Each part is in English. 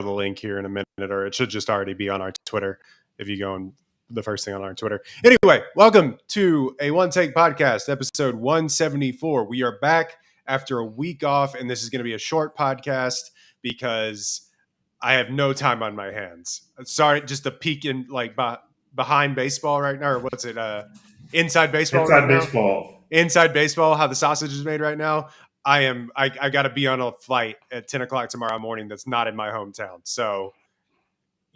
the link here in a minute, or it should just already be on our Twitter if you go on the first thing on our Twitter. Anyway, welcome to a One Take Podcast, episode 174. We are back after a week off, and this is going to be a short podcast because I have no time on my hands. Sorry, just a peek in behind baseball right now, or what's it? Inside baseball right now. Inside baseball, how the sausage is made right now. I got to be on a flight at 10 o'clock tomorrow morning that's not in my hometown. So,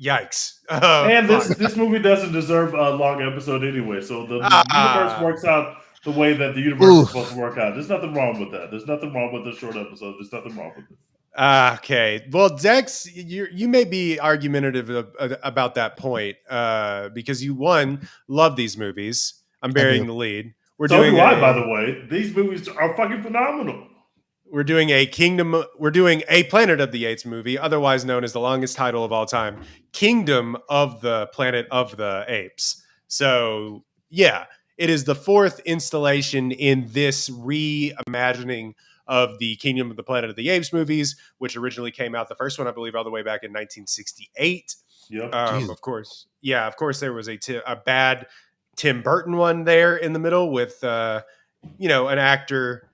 yikes. And this movie doesn't deserve a long episode anyway. So the universe works out the way that the universe is supposed to work out. There's nothing wrong with that. There's nothing wrong with the short episode. There's nothing wrong with it. Okay. Well, Dex, you may be argumentative about that point because you, one, love these movies. I'm burying the lead. By the way. These movies are fucking phenomenal. We're doing a Planet of the Apes movie, otherwise known as the longest title of all time, Kingdom of the Planet of the Apes. So, yeah, it is the fourth installation in this reimagining of the Kingdom of the Planet of the Apes movies, which originally came out, the first one, I believe, all the way back in 1968. Yep. Of course, there was a bad Tim Burton one there in the middle with, an actor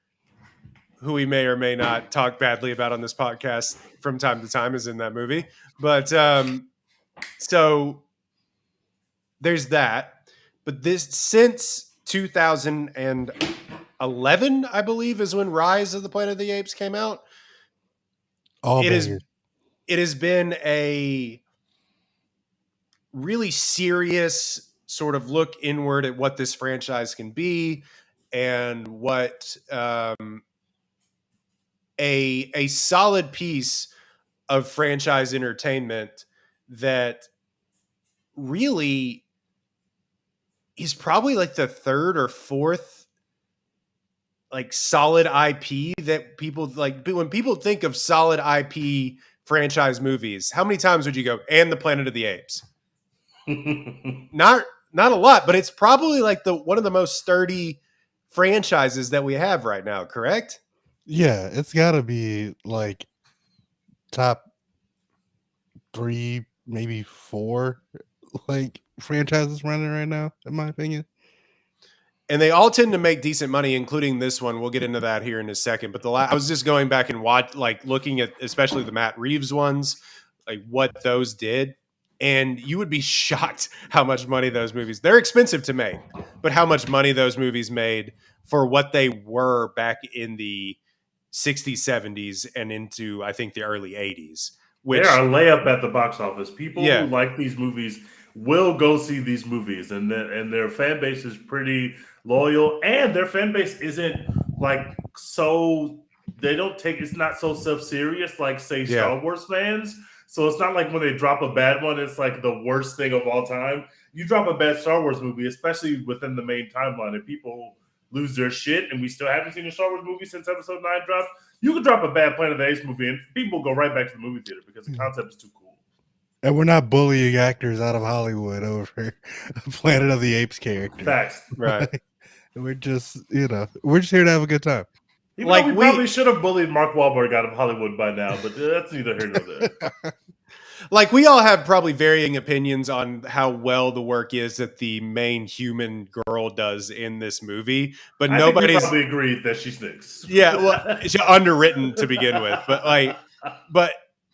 who we may or may not talk badly about on this podcast from time to time is in that movie. But so there's that. But this, since 2011, I believe, is when Rise of the Planet of the Apes came out. It has been a really serious sort of look inward at what this franchise can be and what a solid piece of franchise entertainment that really is probably like the third or fourth like solid IP that people like. When people think of solid IP franchise movies, how many times would you go, and the Planet of the Apes? Not a lot, but it's probably like one of the most sturdy franchises that we have right now, correct? Yeah, it's got to be like top 3, maybe 4 like franchises running right now, in my opinion. And they all tend to make decent money, including this one. We'll get into that here in a second. But I was just going back and looking at especially the Matt Reeves ones, like what those did. And you would be shocked how much money those movies, they're expensive to make, but how much money those movies made for what they were back in the 60s, 70s, and into, I think, the early 80s. They're a layup at the box office. People who like these movies will go see these movies, and their fan base is pretty loyal, and their fan base isn't like so, they don't take, it's not so self-serious like, say, Star Wars fans. So it's not like when they drop a bad one, it's like the worst thing of all time. You drop a bad Star Wars movie, especially within the main timeline, and people lose their shit, and we still haven't seen a Star Wars movie since episode 9 dropped. You can drop a bad Planet of the Apes movie, and people go right back to the movie theater because the concept is too cool. And we're not bullying actors out of Hollywood over Planet of the Apes character. Facts. Right. We're just, we're just here to have a good time. We probably should have bullied Mark Wahlberg out of Hollywood by now, but that's neither here nor there. Like, we all have probably varying opinions on how well the work is that the main human girl does in this movie, but nobody's probably agreed that she stinks. Yeah, well, she's underwritten to begin with,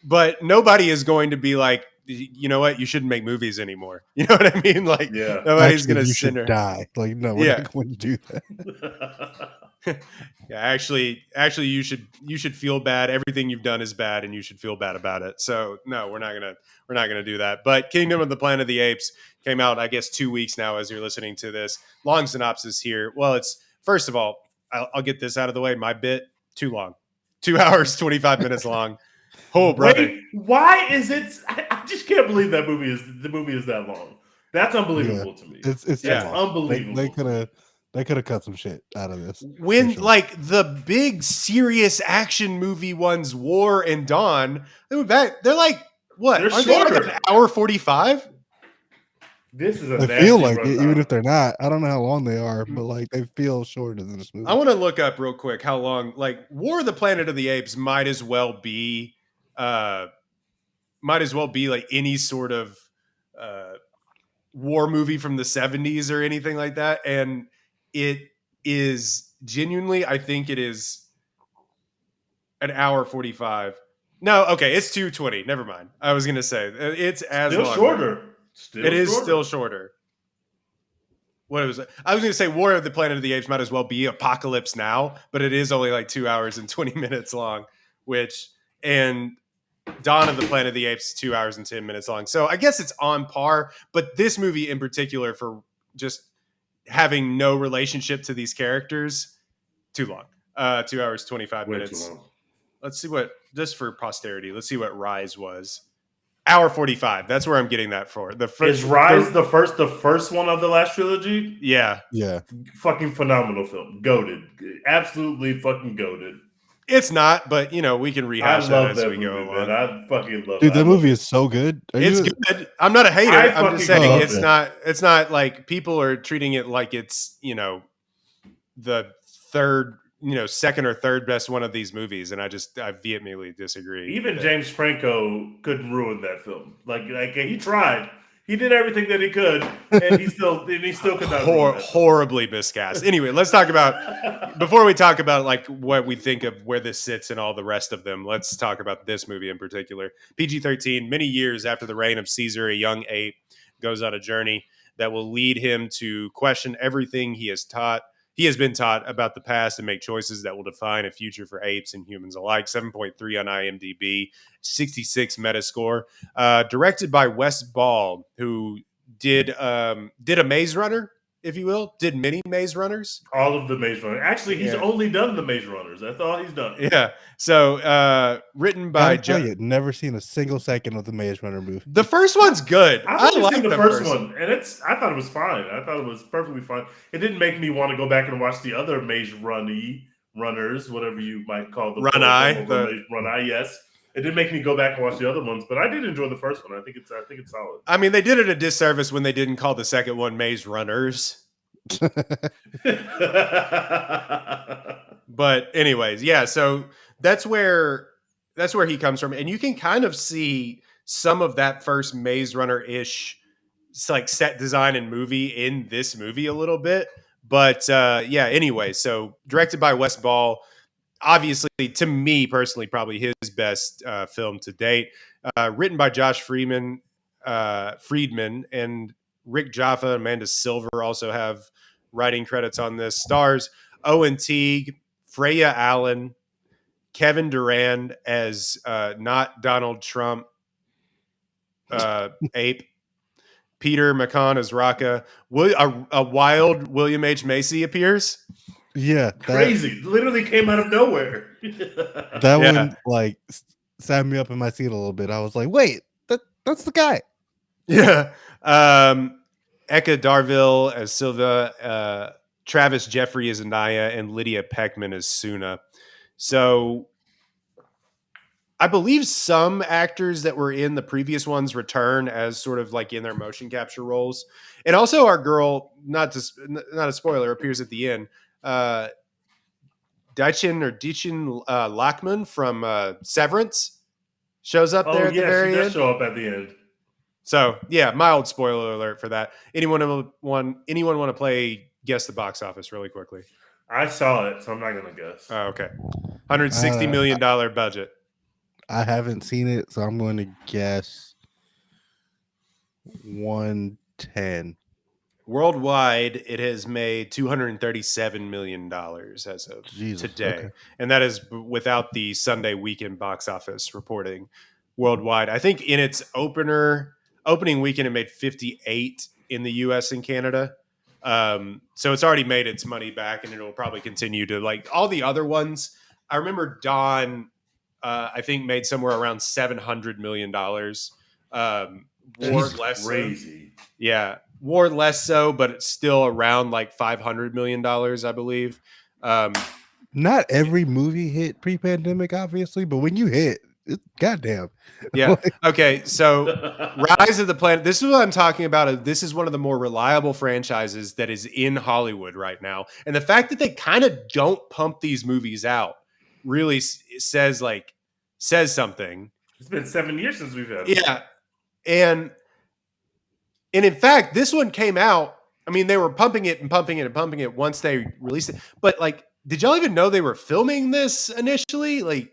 but nobody is going to be like, you know what, you shouldn't make movies anymore. You know what I mean? Like, nobody's going to send her die. Like, no, we're not going to do that. Yeah, actually, you should feel bad. Everything you've done is bad, and you should feel bad about it. So no, we're not gonna do that. But Kingdom of the Planet of the Apes came out, I guess, 2 weeks now as you're listening to this. Long synopsis here. Well, it's, first of all, I'll get this out of the way. My bit too long, 2 hours 25 minutes long. Oh, brother! Wait, why is it? I just can't believe the movie is that long. That's unbelievable to me. It's unbelievable. They could have cut some shit out of this. When like the big serious action movie ones, War and Dawn, they're like what? They're Aren't they like an hour 45? This is they feel like it, even if they're not. I don't know how long they are, but like they feel shorter than this movie. I want to look up real quick how long. Like War of the Planet of the Apes might as well be might as well be like any sort of war movie from the 70s or anything like that. And it is genuinely, I think it is an hour 45. No, okay, it's 220. Never mind. I was gonna say it's as still long. Shorter. It is still shorter. What was it? I was gonna say War of the Planet of the Apes might as well be Apocalypse Now, but it is only like 2 hours and 20 minutes long, and Dawn of the Planet of the Apes 2 hours and 10 minutes long. So I guess it's on par, but this movie in particular, for just having no relationship to these characters, too long. 2 hours 25 minutes. Too long. Let's see what, just for posterity, let's see what Rise was. Hour 45. That's where I'm getting that for. Is Rise the first one of the last trilogy? Yeah. Fucking phenomenal film. Goated. Absolutely fucking goated. It's not, but we can rehash that as we go along. Man. I fucking love it. Dude, that movie is so good. It's good. I'm not a hater. I'm just saying it's not like people are treating it like it's, the third, second or third best one of these movies, and I vehemently disagree. Even James Franco couldn't ruin that film. Like he tried. He did everything that he could, and he still could not. Horribly miscast. Anyway, let's talk about, before we talk about like what we think of where this sits and all the rest of them, let's talk about this movie in particular. PG-13. Many years after the reign of Caesar, a young ape goes on a journey that will lead him to question everything he has been taught about the past and make choices that will define a future for apes and humans alike. 7.3 on IMDb, 66 Metascore. Directed by Wes Ball, who did a Maze Runner, if you will. Did many Maze Runners. All of the Maze Runners. Actually, he's only done the Maze Runners. That's all he's done. Yeah. So written by... never seen a single second of the Maze Runner movie. The first one's good. I like the first one, and I thought it was fine. I thought it was perfectly fine. It didn't make me want to go back and watch the other Maze Runners, whatever you might call them. Run-I, yes. It didn't make me go back and watch the other ones, but I did enjoy the first one. I think it's solid. I mean, they did it a disservice when they didn't call the second one Maze Runners. But anyways, yeah, so that's where he comes from, and you can kind of see some of that first Maze Runner-ish like set design and movie in this movie a little bit. But anyway, so directed by Wes Ball, obviously to me personally probably his best film to date. Written by Josh Friedman and Rick Jaffa, Amanda Silver also have writing credits on this. Stars Owen Teague, Freya Allen, Kevin Durand as not Donald Trump ape, Peter McCann as Raka. A wild William H. Macy appears. Yeah, crazy! Literally came out of nowhere. That one like sat me up in my seat a little bit. I was like, "Wait, that's the guy." Yeah. Eka Darville as Silva, Travis Jeffrey as Anaya, and Lydia Peckman as Suna. So I believe some actors that were in the previous ones return as sort of like in their motion capture roles. And also our girl, not a spoiler, appears at the end. Dichin Lachman from Severance shows up there at the very end. She does show up at the end. So yeah, mild spoiler alert for that. Anyone want to play guess the box office really quickly? I saw it, so I'm not gonna guess. Oh, okay. $160 million budget. I haven't seen it, so I'm going to guess 110. Worldwide, it has made $237 million as of today. Okay. And that is without the Sunday weekend box office reporting worldwide. I think in its opening weekend, it made 58 in the US and Canada. So it's already made its money back, and it will probably continue to, like all the other ones. I remember Dawn, I think, made somewhere around $700 million. War less crazy. So. Yeah. War less so, but it's still around like $500 million, I believe. Not every movie hit pre-pandemic, obviously, but when you hit, goddamn. Yeah. Okay. So Rise of the Planet. This is what I'm talking about. This is one of the more reliable franchises that is in Hollywood right now. And the fact that they kind of don't pump these movies out really says something. It's been 7 years since we've had. Yeah, and in fact, this one came out. I mean, they were pumping it and pumping it and pumping it once they released it. But like, did y'all even know they were filming this initially? Like,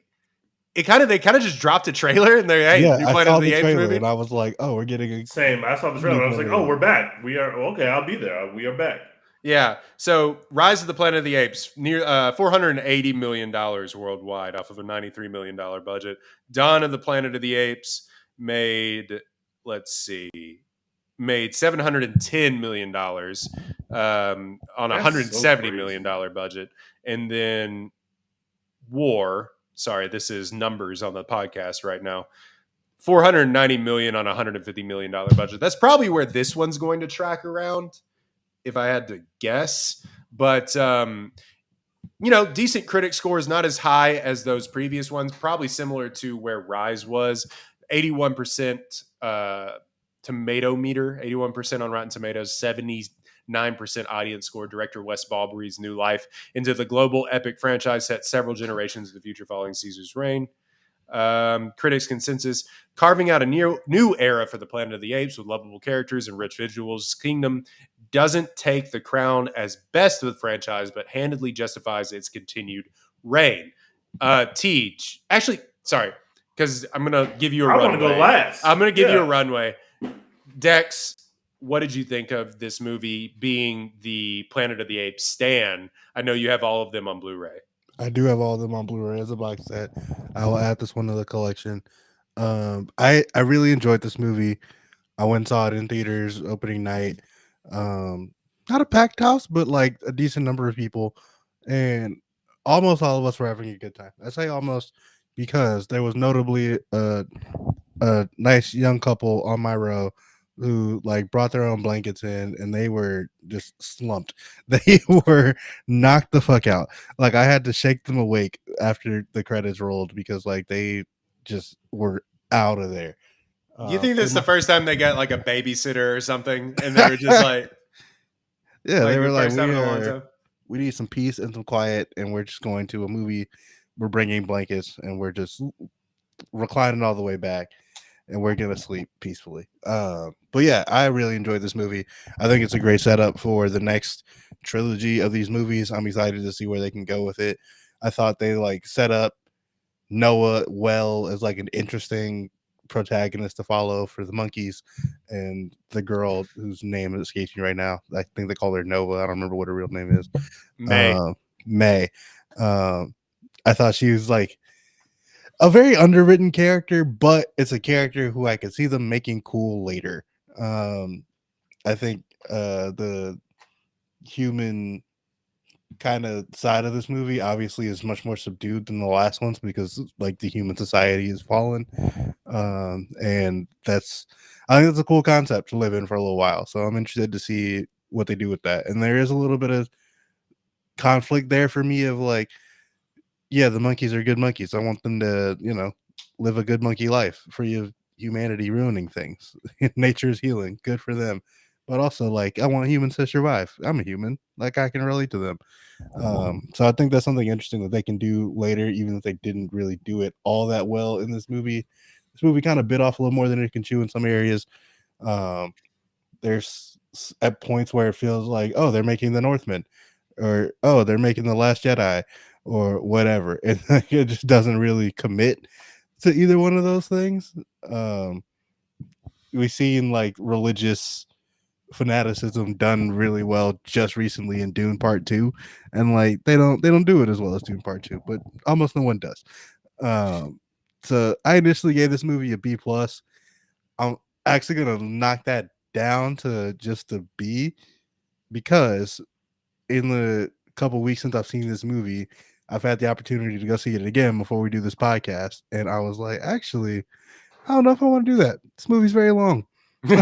they kind of just dropped a trailer and they're, hey, new I Planet saw of the the Apes trailer movie. and I was like, oh, we're getting a Same. I saw the trailer. I was like, oh, we're back. We are okay. I'll be there. We are back. Yeah. So, Rise of the Planet of the Apes, near $480 million worldwide off of a $93 million budget. Dawn of the Planet of the Apes made, let's see, made $710 million on a $170 million budget. And then War, sorry, this is numbers on the podcast right now. $490 million on a $150 million budget. That's probably where this one's going to track around, if I had to guess. But decent critic scores, not as high as those previous ones, probably similar to where Rise was. 81% tomato meter, 81% on Rotten Tomatoes, 79% audience score. Director Wes Ballbury's new life into the global epic franchise set several generations of the future following Caesar's reign. Critics' consensus: carving out a new era for the Planet of the Apes with lovable characters and rich visuals. Kingdom doesn't take the crown as best of the franchise, but handedly justifies its continued reign. Teach, actually, sorry, because I'm gonna give you a runway. I want to go last. I'm gonna give you a runway. Dex, what did you think of this movie being the Planet of the Apes stan? I know you have all of them on Blu-ray. I do have all of them on Blu-ray as a box set. I will add this one to the collection. I really enjoyed this movie. I went and saw it in theaters opening night. Not a packed house, but like a decent number of people, and almost all of us were having a good time. I say almost because there was notably a nice young couple on my row who like brought their own blankets in, and they were just slumped. They were knocked the fuck out. Like I had to shake them awake after the credits rolled because like they just were out of there. You think this is the first time they got like a babysitter or something, and they were just like, yeah, they were like, we need some peace and some quiet, and we're just going to a movie. We're bringing blankets, and we're just reclining all the way back, and we're gonna sleep peacefully. But yeah, I really enjoyed this movie. I think it's a great setup for the next trilogy of these movies. I'm excited to see where they can go with it. I thought they like set up Noah well as like an interesting protagonist to follow for the monkeys, and the girl whose name escapes me right now. I think they call her Nova. I don't remember what her real name is. May. I thought she was like a very underwritten character, but it's a character who I could see them making cool later. I think the human kind of side of this movie obviously is much more subdued than the last ones because like the human society has fallen, and I think that's a cool concept to live in for a little while. So I'm interested to see what they do with that. And there is a little bit of conflict there for me of like, yeah, the monkeys are good monkeys. I want them to, live a good monkey life, free of humanity ruining things. Nature is healing, good for them. But also, like, I want humans to survive. I'm a human, like I can relate to them. So I think that's something interesting that they can do later, even if they didn't really do it all that well in this movie. This movie kind of bit off a little more than it can chew in some areas. There's at points where it feels like, oh, they're making the Northmen, or oh, they're making the Last Jedi, or whatever. And it just doesn't really commit to either one of those things. We've seen like religious fanaticism done really well just recently in Dune Part 2, and like they don't do it as well as Dune Part 2, but almost no one does. So I initially gave this movie a B+. I'm actually gonna knock that down to just a B, because in the couple weeks since I've seen this movie, I've had the opportunity to go see it again before we do this podcast, and I was like, actually, I don't know if I want to do that. This movie's very long. I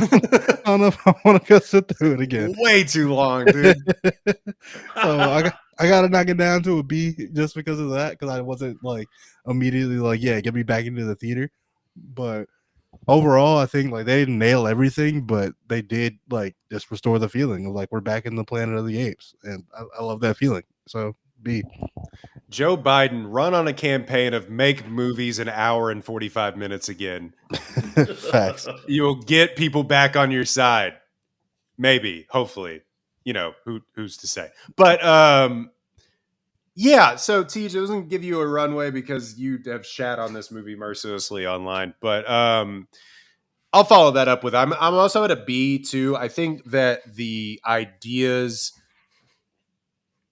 don't know if I want to go sit through it again. Way too long, dude. So I got to knock it down to a B just because of that, because I wasn't like immediately like, yeah, get me back into the theater. But overall, I think like they didn't nail everything, but they did like just restore the feeling of like we're back in the Planet of the Apes, and I love that feeling. So B. Joe Biden run on a campaign of make movies an hour and 45 minutes again. Facts. You'll get people back on your side. Maybe, hopefully. You know, who's to say? But yeah, so TJ, I was going to give you a runway because you have shat on this movie mercilessly online. But I'll follow that up with I'm also at a B too. I think that the ideas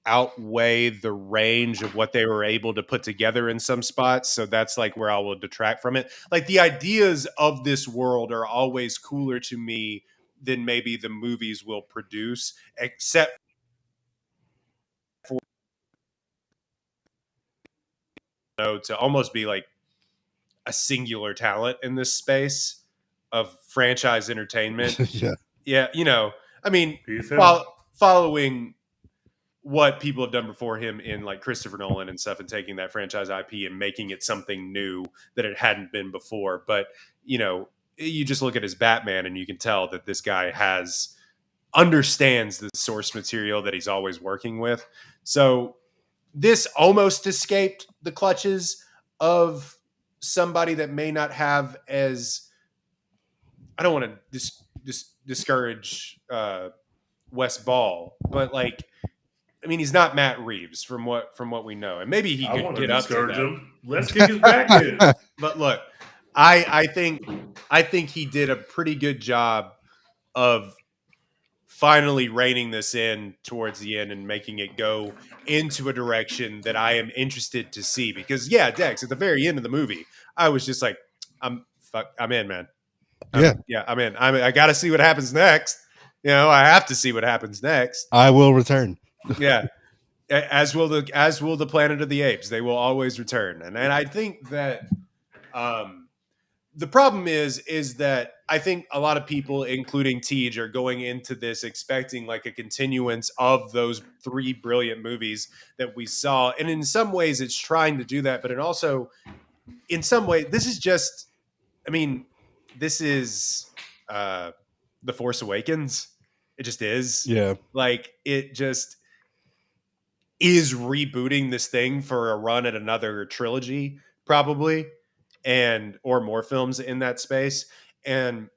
outweigh the range of what they were able to put together in some spots. So that's like where I will detract from it. Like the ideas of this world are always cooler to me than maybe the movies will produce, except for to almost be like a singular talent in this space of franchise entertainment. Yeah. Yeah, you know, I mean, following what people have done before him in like Christopher Nolan and stuff, and taking that franchise IP and making it something new that it hadn't been before. But, you know, you just look at his Batman and you can tell that this guy understands the source material that he's always working with. So this almost escaped the clutches of somebody that may not have as, I don't want to discourage Wes Ball, but like, I mean, he's not Matt Reeves from what we know, and maybe he could get up to that. Him. Let's kick his back in. But look, I think he did a pretty good job of finally reining this in towards the end and making it go into a direction that I am interested to see. Because yeah, Dex, at the very end of the movie, I was just like, I'm in, man. I'm in. I got to see what happens next. You know, I have to see what happens next. I will return. Yeah. As will the Planet of the Apes. They will always return. And I think that the problem is that I think a lot of people, including Tej, are going into this expecting like a continuance of those three brilliant movies that we saw. And in some ways it's trying to do that, but it also, in some way, this is just, I mean, this is The Force Awakens. It just is. Yeah. Like, it just is rebooting this thing for a run at another trilogy, probably, or more films in that space. And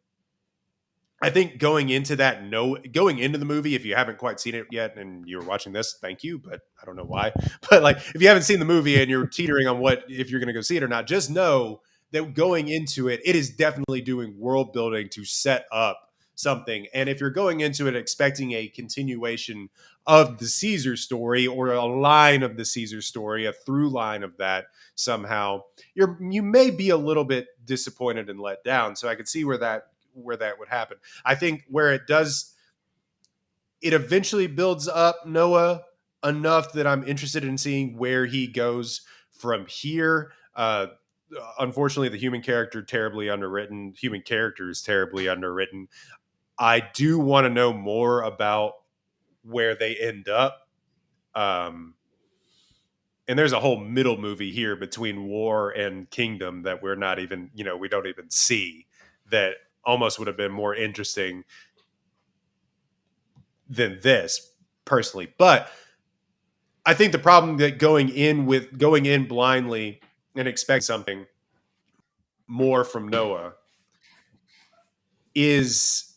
I think going into the movie, if you haven't quite seen it yet and you're watching this, thank you, but I don't know why. But like, if you haven't seen the movie and you're teetering on if you're going to go see it or not, just know that going into it, it is definitely doing world building to set up something. And if you're going into it expecting a continuation of the Caesar story or a line of the Caesar story, a through line of that somehow, you may be a little bit disappointed and let down. So I could see where that would happen. I think where it eventually builds up Noah enough that I'm interested in seeing where he goes from here. Unfortunately, the human character is terribly underwritten. I do want to know more about where they end up. And there's a whole middle movie here between War and Kingdom that we're not even, we don't even see, that almost would have been more interesting than this personally. But I think the problem that going in blindly and expect something more from Noah is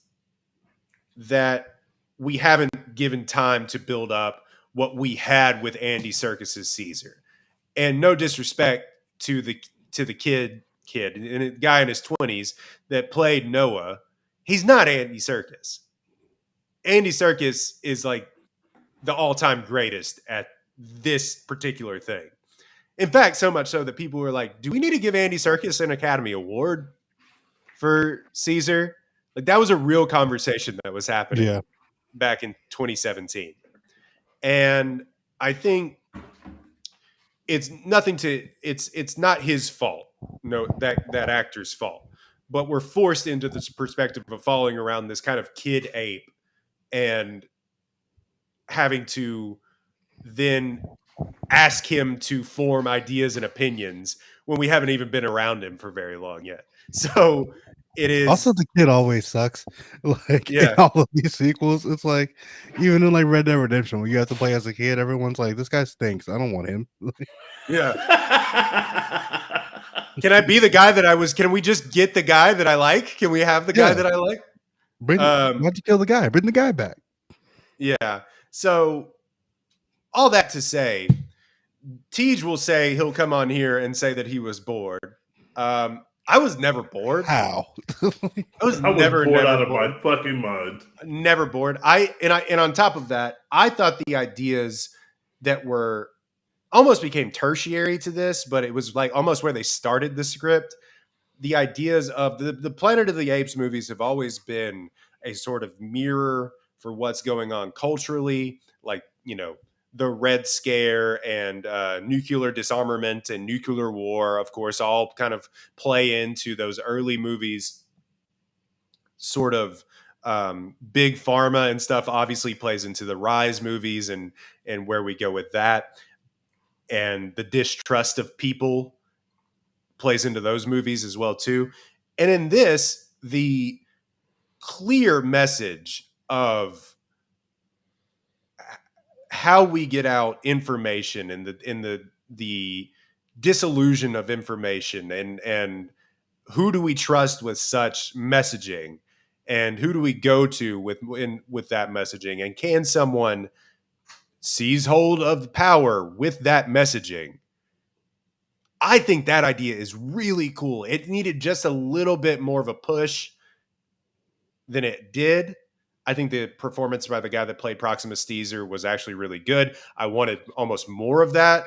that we haven't given time to build up what we had with Andy Serkis's Caesar. And no disrespect to the kid and a guy in his 20s that played Noah. He's not Andy Serkis. Andy Serkis is like the all-time greatest at this particular thing. In fact, so much so that people were like, do we need to give Andy Serkis an Academy Award for Caesar? Like, that was a real conversation that was happening back in 2017. And I think it's not his fault. No, that actor's fault. But we're forced into this perspective of following around this kind of kid ape and having to then ask him to form ideas and opinions when we haven't even been around him for very long yet. So It is. Also, the kid always sucks. Like in all of these sequels, it's like even in like Red Dead Redemption, when you have to play as a kid, everyone's like, "This guy stinks. I don't want him." Yeah. Can I be the guy that I was? Can we just get the guy that I like? Can we have the guy that I like? Why'd you kill the guy? Bring the guy back. Yeah. So all that to say, Tej will say he'll come on here and say that he was bored. I was never bored. How? I was never bored out bored. of my fucking mind. Never bored. And on top of that, I thought the ideas that were almost became tertiary to this, but it was like almost where they started the script. The ideas of the Planet of the Apes movies have always been a sort of mirror for what's going on culturally, like, you know, the Red Scare and nuclear disarmament and nuclear war, of course, all kind of play into those early movies. Sort of big pharma and stuff obviously plays into the Rise movies and where we go with that. And the distrust of people plays into those movies as well too. And in this, the clear message of how we get out information and the disillusion of information and who do we trust with such messaging and who do we go to with that messaging, and can someone seize hold of power with that messaging? I think that idea is really cool. It needed just a little bit more of a push than it did. I think the performance by the guy that played Proximus Caesar was actually really good. I wanted almost more of that,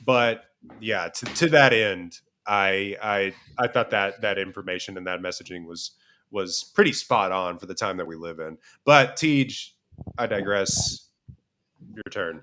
but yeah, to that end, I thought that information and that messaging was pretty spot on for the time that we live in. But Tej, I digress. Your turn.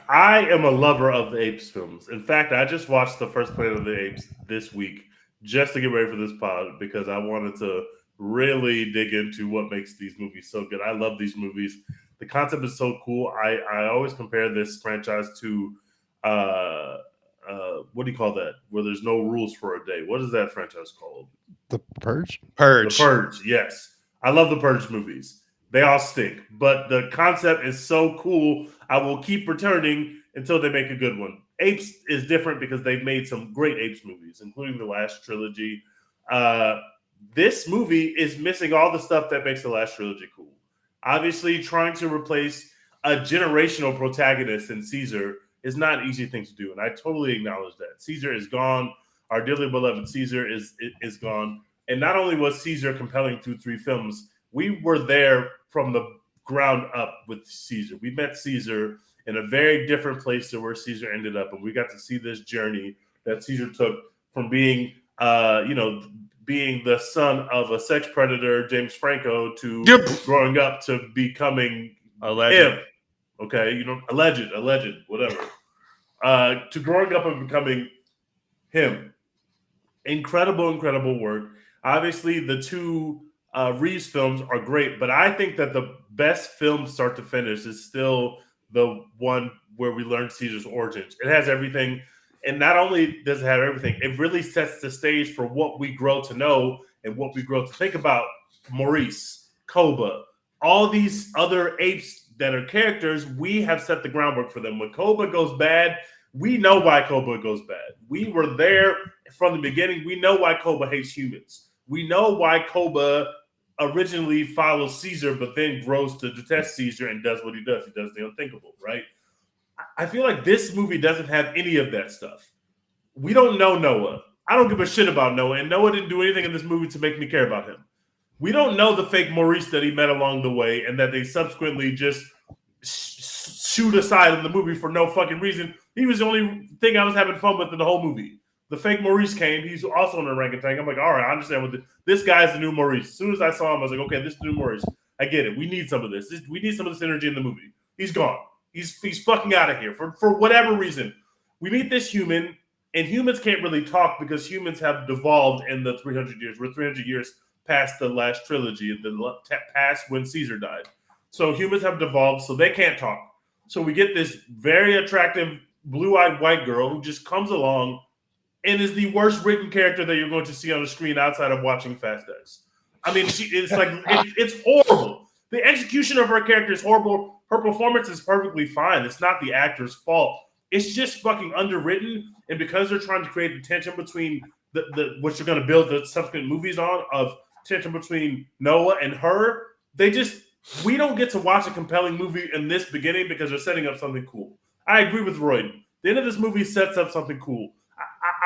I am a lover of the Apes films. In fact, I just watched the first Planet of the Apes this week just to get ready for this pod because I wanted to really dig into what makes these movies so good. I love these movies. The concept is so cool. I always compare this franchise to what do you call that? Where there's no rules for a day. What is that franchise called? The Purge? Purge. The Purge, yes. I love the Purge movies. They all stink, but the concept is so cool. I will keep returning until they make a good one. Apes is different because they've made some great Apes movies, including the last trilogy. This movie is missing all the stuff that makes the last trilogy cool. Obviously, trying to replace a generational protagonist in Caesar is not an easy thing to do, and I totally acknowledge that. Caesar is gone. Our dearly beloved Caesar is gone. And not only was Caesar compelling through 3 films, we were there from the ground up with Caesar. We met Caesar in a very different place to where Caesar ended up, and we got to see this journey that Caesar took from being, being the son of a sex predator, James Franco, to growing up to becoming him. Okay, alleged, whatever. To growing up and becoming him. Incredible work. Obviously, the 2 Reeves films are great, but I think that the best film start to finish is still the one where we learn Caesar's origins. It has everything, and not only does it have everything, it really sets the stage for what we grow to know and what we grow to think about Maurice, Koba, all these other apes that are characters. We have set the groundwork for them. When Koba goes bad, we know why Koba goes bad. We were there from the beginning. We know why Koba hates humans. We know why Koba originally follows Caesar, but then grows to detest Caesar and does what he does. He does the unthinkable, right? I feel like this movie doesn't have any of that stuff. We don't know Noah. I don't give a shit about Noah, and Noah didn't do anything in this movie to make me care about him. We don't know the fake Maurice that he met along the way and that they subsequently just shoot aside in the movie for no fucking reason. He was the only thing I was having fun with in the whole movie. The fake Maurice came. He's also an orangutan. I'm like, all right, I understand what this guy is the new Maurice. As soon as I saw him, I was like, okay, this is the new Maurice. I get it. We need some of this. We need some of this energy in the movie. He's gone. He's fucking out of here for whatever reason. We meet this human, and humans can't really talk because humans have devolved in the 300 years. We're 300 years past the last trilogy, past when Caesar died. So humans have devolved, so they can't talk. So we get this very attractive blue-eyed white girl who just comes along and is the worst written character that you're going to see on the screen outside of watching Fast X. I mean, it's horrible. The execution of her character is horrible. Her performance is perfectly fine. It's not the actor's fault. It's just fucking underwritten, and because they're trying to create the tension between the what you're going to build the subsequent movies on of tension between Noah and her, we don't get to watch a compelling movie in this beginning because they're setting up something cool. I agree with Roy. The end of this movie sets up something cool.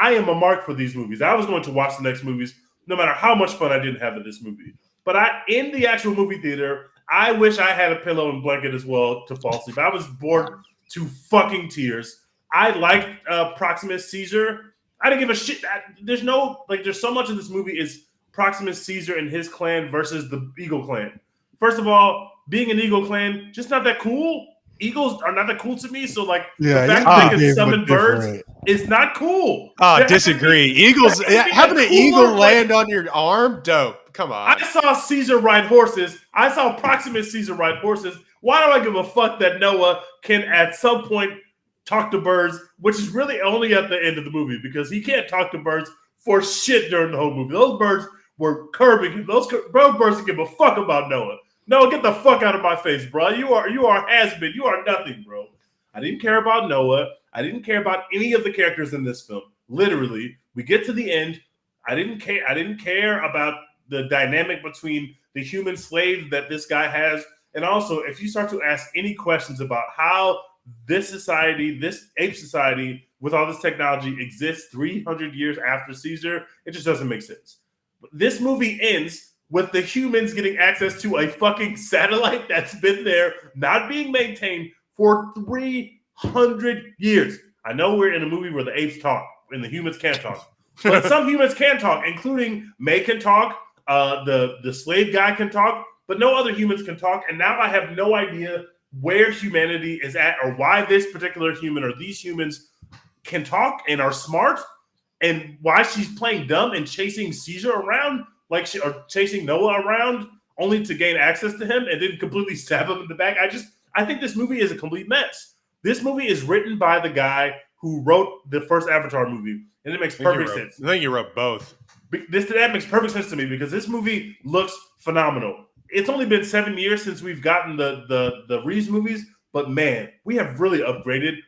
I am a mark for these movies. I was going to watch the next movies no matter how much fun I didn't have in this movie. But in the actual movie theater, I wish I had a pillow and blanket as well to fall asleep. I was bored to fucking tears. I liked Proximus Caesar. I didn't give a shit. There's so much of this movie is Proximus Caesar and his clan versus the Eagle clan. First of all, being an Eagle clan, just not that cool. Eagles are not that cool to me. So, the fact that they can summon birds is not cool. Disagree. Eagles, having an eagle land on your arm, dope. Come on. I saw Caesar ride horses. I saw Proximus Caesar ride horses. Why do I give a fuck that Noah can at some point talk to birds, which is really only at the end of the movie because he can't talk to birds for shit during the whole movie. Those birds were curbing him. Those birds didn't give a fuck about Noah. Noah, get the fuck out of my face, bro. You are has-been. You are nothing, bro. I didn't care about Noah. I didn't care about any of the characters in this film. Literally, we get to the end. I didn't care about the dynamic between the human slave that this guy has. And also, if you start to ask any questions about how this society, this ape society, with all this technology exists 300 years after Caesar, it just doesn't make sense. This movie ends with the humans getting access to a fucking satellite that's been there, not being maintained for 300 years. I know we're in a movie where the apes talk and the humans can't talk, but some humans can talk, including May can talk, the slave guy can talk, but no other humans can talk. And now I have no idea where humanity is at or why this particular human or these humans can talk and are smart and why she's playing dumb and chasing Caesar around or chasing Noah around only to gain access to him and then completely stab him in the back. I think this movie is a complete mess. This movie is written by the guy who wrote the first Avatar movie, and it makes perfect sense. I think you wrote both. That makes perfect sense to me because this movie looks phenomenal. It's only been 7 years since we've gotten the Reeves movies, but man, we have really upgraded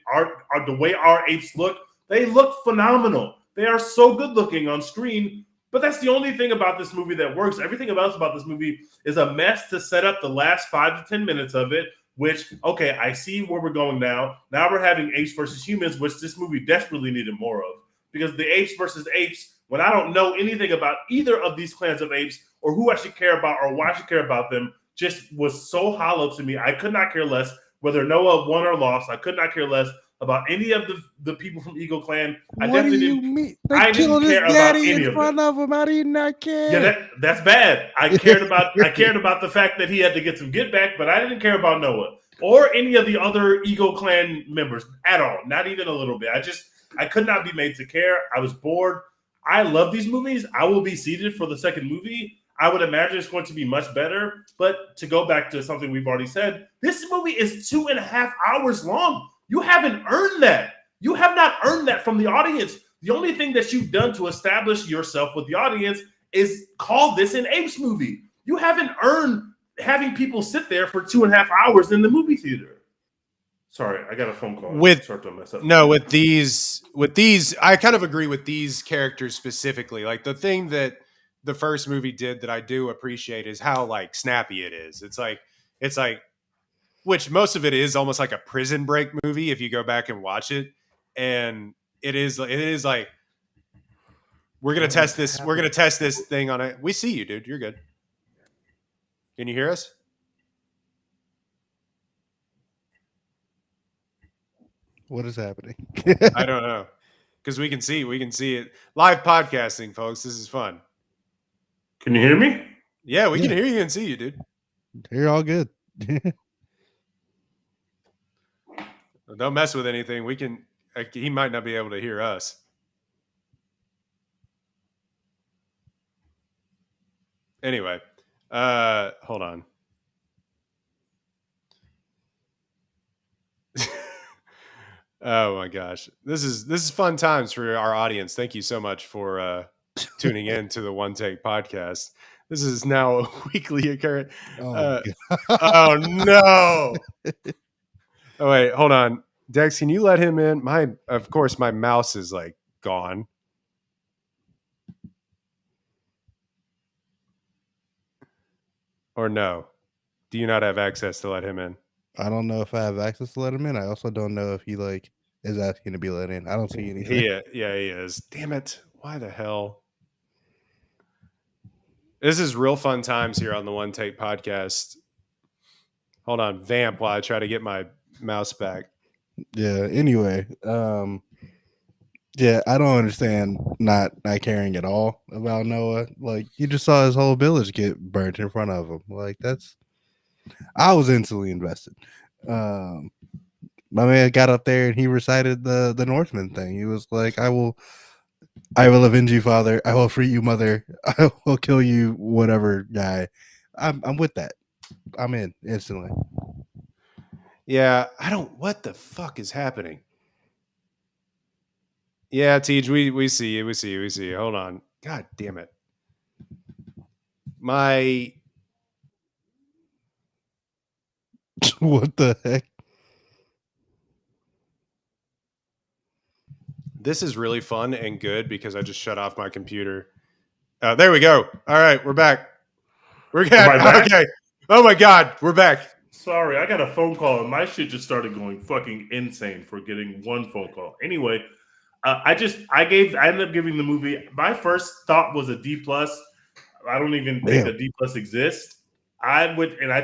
the way our apes look. They look phenomenal. They are so good looking on screen. But that's the only thing about this movie that works. Everything else about this movie is a mess to set up the last 5 to 10 minutes of it, which, okay, I see where we're going now. Now we're having apes versus humans, which this movie desperately needed more of. Because the apes versus apes, when I don't know anything about either of these clans of apes or who I should care about or why I should care about them, just was so hollow to me. I could not care less whether Noah won or lost. I could not care less about any of the people from Eagle Clan. I definitely didn't. I didn't care about any of them. I did not care. Yeah, that's bad. I cared about the fact that he had to get some get back, but I didn't care about Noah or any of the other Eagle Clan members at all. Not even a little bit. I could not be made to care. I was bored. I love these movies. I will be seated for the second movie. I would imagine it's going to be much better. But to go back to something we've already said, this movie is 2.5 hours long. You haven't earned that. You have not earned that from the audience. The only thing that you've done to establish yourself with the audience is call this an Apes movie. You haven't earned having people sit there for 2.5 hours in the movie theater. Sorry, I got a phone call. With these, I kind of agree with these characters specifically. Like the thing that the first movie did that I do appreciate is how like snappy it is. It's like which most of it is almost like a Prison Break movie if you go back and watch it. And it is like we're gonna test this. We're gonna test this thing on it. We see you, dude. You're good. Can you hear us? What is happening? I don't know. Because we can see it. Live podcasting, folks. This is fun. Can you hear me? Yeah, we can hear you and see you, dude. You're all good. Don't mess with anything. We can. He might not be able to hear us. Anyway, hold on. Oh my gosh, this is fun times for our audience. Thank you so much for tuning in to the One Take podcast. This is now a weekly occurrence. Oh, Oh no! Oh wait, hold on, Dex. Can you let him in? Of course, my mouse is like gone. Or no? Do you not have access to let him in? I don't know if I have access to let him in. I also don't know if he is asking to be let in. I don't see anything. He is. Damn it! Why the hell? This is real fun times here on the One Take podcast. Hold on, vamp while I try to get my mouse back. Yeah. Anyway, yeah, I don't understand not caring at all about Noah. Like, you just saw his whole village get burnt in front of him. Like, I was instantly invested. My man got up there and he recited the Northman thing. He was like, I will avenge you, father. I will free you, mother. I will kill you, whatever guy. I'm with that. I'm in instantly. Yeah, what the fuck is happening? Yeah, Tej, we see you. We see you. We see you. Hold on. God damn it. What the heck? This is really fun and good because I just shut off my computer. There we go. All right, we're back. We're good. Okay. Oh my God, we're back. Sorry, I got a phone call and my shit just started going fucking insane for getting one phone call. Anyway, I ended up giving the movie. My first thought was a D plus. I don't even think a D plus exists. I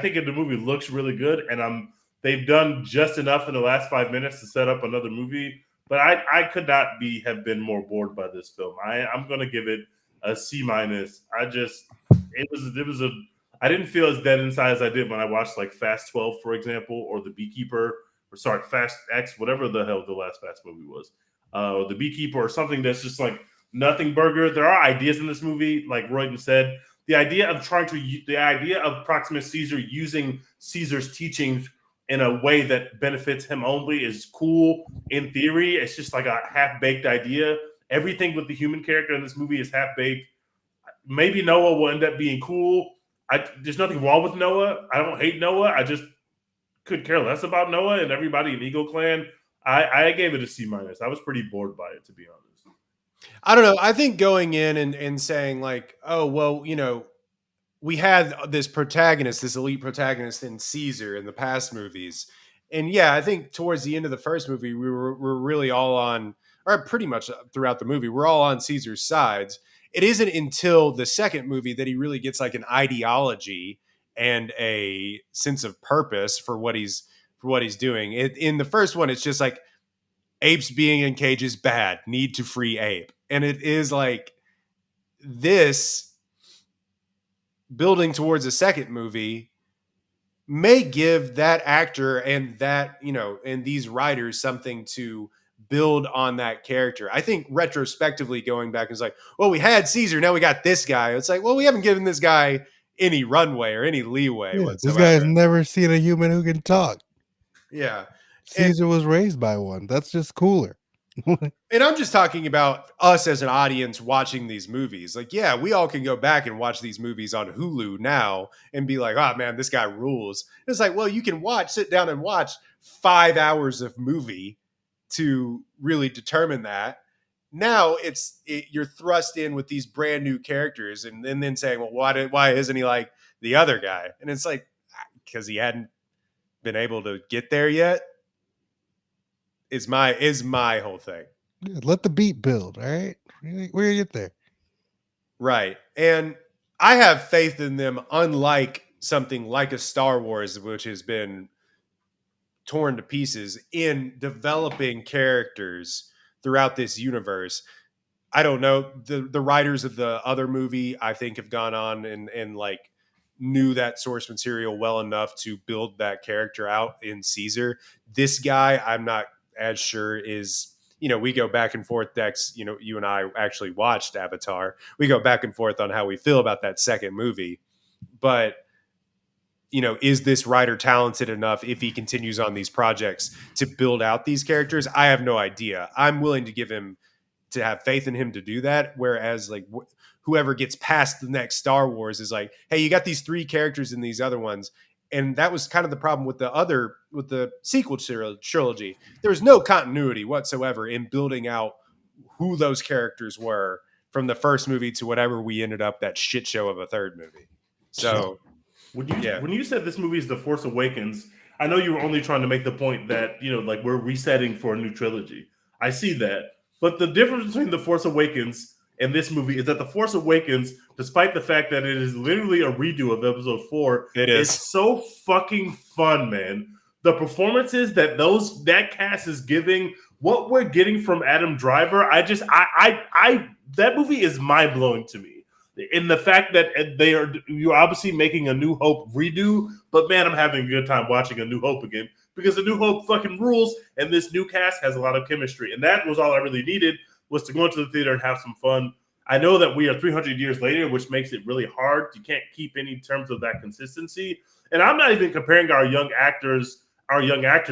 think if the movie looks really good, and they've done just enough in the last 5 minutes to set up another movie. But I could not have been more bored by this film. I'm gonna give it a C minus. I didn't feel as dead inside as I did when I watched like Fast 12, for example, or The Beekeeper, Fast X, whatever the hell the last Fast movie was, or The Beekeeper, or something that's just like nothing burger. There are ideas in this movie, like Royden said. The idea of Proximus Caesar using Caesar's teachings in a way that benefits him only is cool in theory. It's just like a half-baked idea. Everything with the human character in this movie is half-baked. Maybe Noah will end up being cool. There's nothing wrong with Noah. I don't hate Noah. I just could care less about Noah and everybody in Eagle Clan. I gave it a C minus. I was pretty bored by it, to be honest. I don't know. I think going in and saying like, oh, well, we had this protagonist, this elite protagonist in Caesar in the past movies. And yeah, I think towards the end of the first movie, we're really all on, or pretty much throughout the movie, we're all on Caesar's sides. It isn't until the second movie that he really gets like an ideology and a sense of purpose for what he's doing. In the first one, it's just like apes being in cages bad, need to free ape. And it is like this building towards a second movie may give that actor and that, and these writers something to build on that character. I think retrospectively going back is like, well, we had Caesar, now we got this guy. It's like, well, we haven't given this guy any runway or any leeway whatsoever. This guy has never seen a human who can talk. Yeah. Caesar was raised by one. That's just cooler. And I'm just talking about us as an audience watching these movies. Like, yeah, we all can go back and watch these movies on Hulu now and be like, oh man, this guy rules. And it's like, well, you can sit down and watch 5 hours of movie to really determine that. Now you're thrust in with these brand new characters and then saying, well, why isn't he like the other guy? And it's like, because he hadn't been able to get there yet. Is my whole thing. Yeah, let the beat build, all right? We're gonna get there. Right. And I have faith in them, unlike something like a Star Wars, which has been torn to pieces, in developing characters throughout this universe. I don't know. The writers of the other movie, I think, have gone on and like knew that source material well enough to build that character out in Caesar. This guy, I'm not as sure is, we go back and forth, Dex, you and I actually watched Avatar. We go back and forth on how we feel about that second movie. But is this writer talented enough if he continues on these projects to build out these characters? I have no idea. I'm willing to have faith in him to do that. Whereas like whoever gets past the next Star Wars is like, hey, you got these 3 characters in these other ones. And that was kind of the problem with the sequel trilogy. There was no continuity whatsoever in building out who those characters were from the first movie to whatever we ended up that shit show of a third movie. So when you said this movie is The Force Awakens, I know you were only trying to make the point that, like we're resetting for a new trilogy. I see that. But the difference between The Force Awakens and this movie is that The Force Awakens, despite the fact that it is literally a redo of episode 4, it's so fucking fun, man. The performances that that cast is giving, what we're getting from Adam Driver, that movie is mind-blowing to me. In the fact that you're obviously making a New Hope redo, but man, I'm having a good time watching A New Hope again because A New Hope fucking rules, and this new cast has a lot of chemistry, and that was all I really needed, was to go into the theater and have some fun. I know that we are 300 years later, which makes it really hard. You can't keep any terms of that consistency, and I'm not even comparing our young actor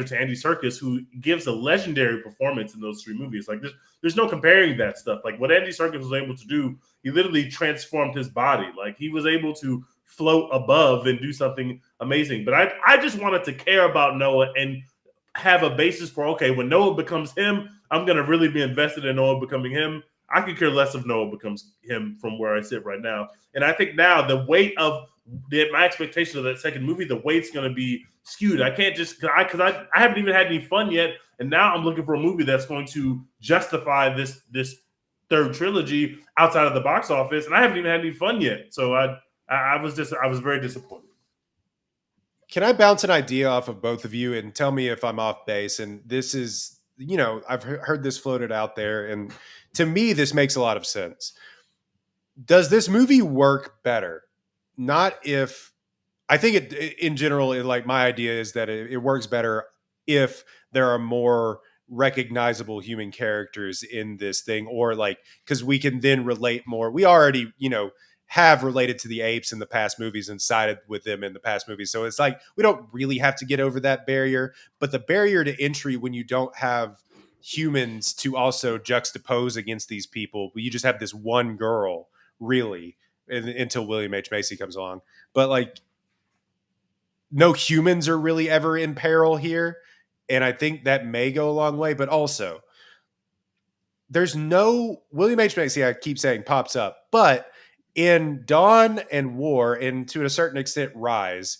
to Andy Serkis, who gives a legendary performance in those 3 movies. Like there's no comparing that stuff. Like what Andy Serkis was able to do, he literally transformed his body. Like he was able to float above and do something amazing. But I just wanted to care about Noah and have a basis for, okay, when Noah becomes him, I'm going to really be invested in Noah becoming him. I could care less if Noah becomes him from where I sit right now. And I think now the weight of my expectation of that second movie, the weight's going to be skewed. I can't just because I haven't even had any fun yet, and now I'm looking for a movie that's going to justify this third trilogy outside of the box office, and I haven't even had any fun yet. So I was very disappointed. Can I bounce an idea off of both of you and tell me if I'm off base? And this is, I've heard this floated out there, and to me, this makes a lot of sense. Does this movie work better? Not if I think it in general, like my idea is that it works better if there are more recognizable human characters in this thing, or like, because we can then relate more. We already, have related to the apes in the past movies and sided with them in the past movies. So it's like, we don't really have to get over that barrier, but the barrier to entry when you don't have humans to also juxtapose against these people, you just have this one girl really until William H. Macy comes along. But like, no humans are really ever in peril here. And I think that may go a long way, but also there's no William H. Macy, I keep saying pops up, but in Dawn and War, and to a certain extent Rise,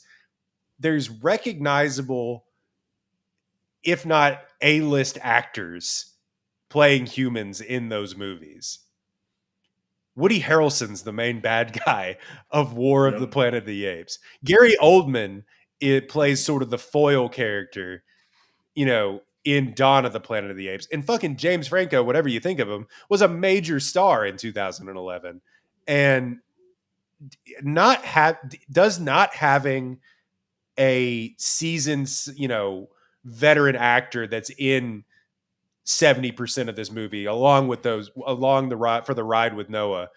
there's recognizable, if not A-list actors playing humans in those movies. Woody Harrelson's the main bad guy of War of the Planet of the Apes. Gary Oldman, it plays sort of the foil character, in Dawn of the Planet of the Apes. And fucking James Franco, whatever you think of him, was a major star in 2011. And does not having a seasoned, veteran actor that's in 70% of this movie, along the ride with Noah,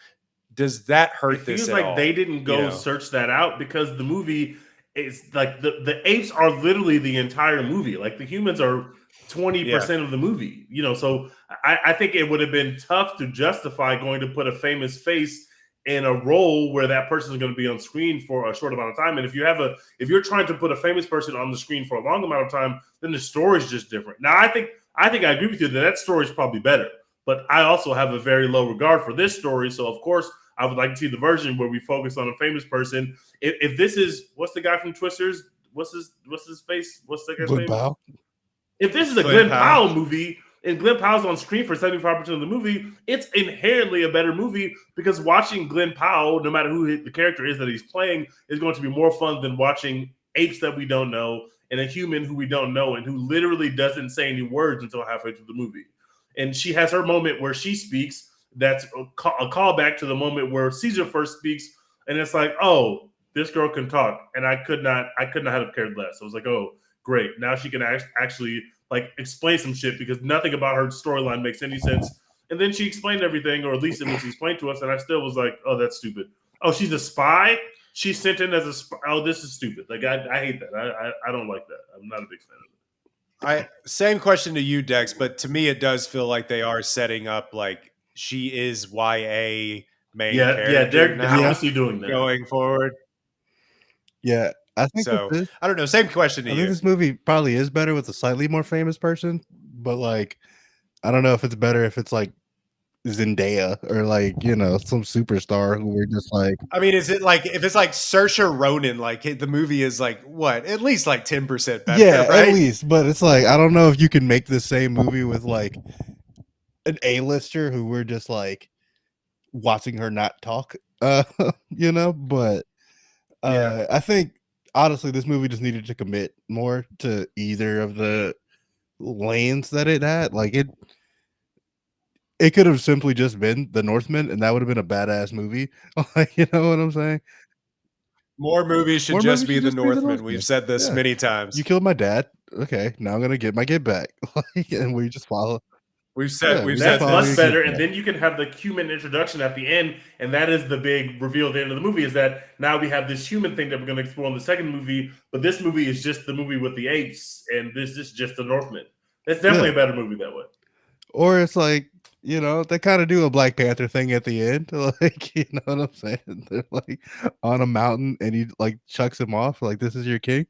does that hurt this? It feels like they didn't go search that out, because the movie is like the apes are literally the entire movie. Like the humans are 20% of the movie. So I think it would have been tough to justify going to put a famous face in a role where that person is going to be on screen for a short amount of time. And if you're trying to put a famous person on the screen for a long amount of time, then the story is just different. Now, I think I agree with you that story is probably better, but I also have a very low regard for this story. So of course I would like to see the version where we focus on a famous person. If this is, what's the guy from Twisters? What's his face? What's the guy's name? Powell. If this is a Glenn Powell movie, and Glenn Powell's on screen for 75% of the movie, it's inherently a better movie, because watching Glenn Powell, no matter who the character is that he's playing, is going to be more fun than watching apes that we don't know and a human who we don't know and who literally doesn't say any words until halfway through the movie. And she has her moment where she speaks. That's a callback to the moment where Caesar first speaks. And it's like, oh, this girl can talk. And I could not have cared less. I was like, oh, great. Now she can actually like explain some shit, because nothing about her storyline makes any sense. And then she explained everything, or at least it was explained to us, and I still was like, oh, that's stupid. Oh, she's a spy? she's sent in as a this is stupid. Like I hate that. I don't like that. I'm not a big fan of it. Same question to you, Dex, but to me it does feel like they are setting up like she is YA main character. Yeah, they're obviously doing that going forward. Yeah, I think so. I don't know. Same question to you. I think this movie probably is better with a slightly more famous person, but like, I don't know if it's better if it's like Zendaya or like some superstar who we're just like. I mean, is it like if it's like Saoirse Ronan? Like the movie is like what? At least like 10% better. Yeah, right? At least. But it's like I don't know if you can make the same movie with like an A-lister who we're just like watching her not talk. But I think honestly this movie just needed to commit more to either of the lanes that it had. Like it could have simply just been The Northman, and that would have been a badass movie. You know what I'm saying? More movies should just be The Northman. We've said this many times. You killed my dad. Okay, now I'm gonna get my get back. And we just follow. We've said that's much better. And then you can have the human introduction at the end, and that is the big reveal at the end of the movie. Is that now we have this human thing that we're going to explore in the second movie, but this movie is just the movie with the apes, and this is just The Northman. It's definitely a better movie that way. Or it's like they kind of do a Black Panther thing at the end, like you know what I'm saying? They're like on a mountain, and he like chucks him off, like this is your king.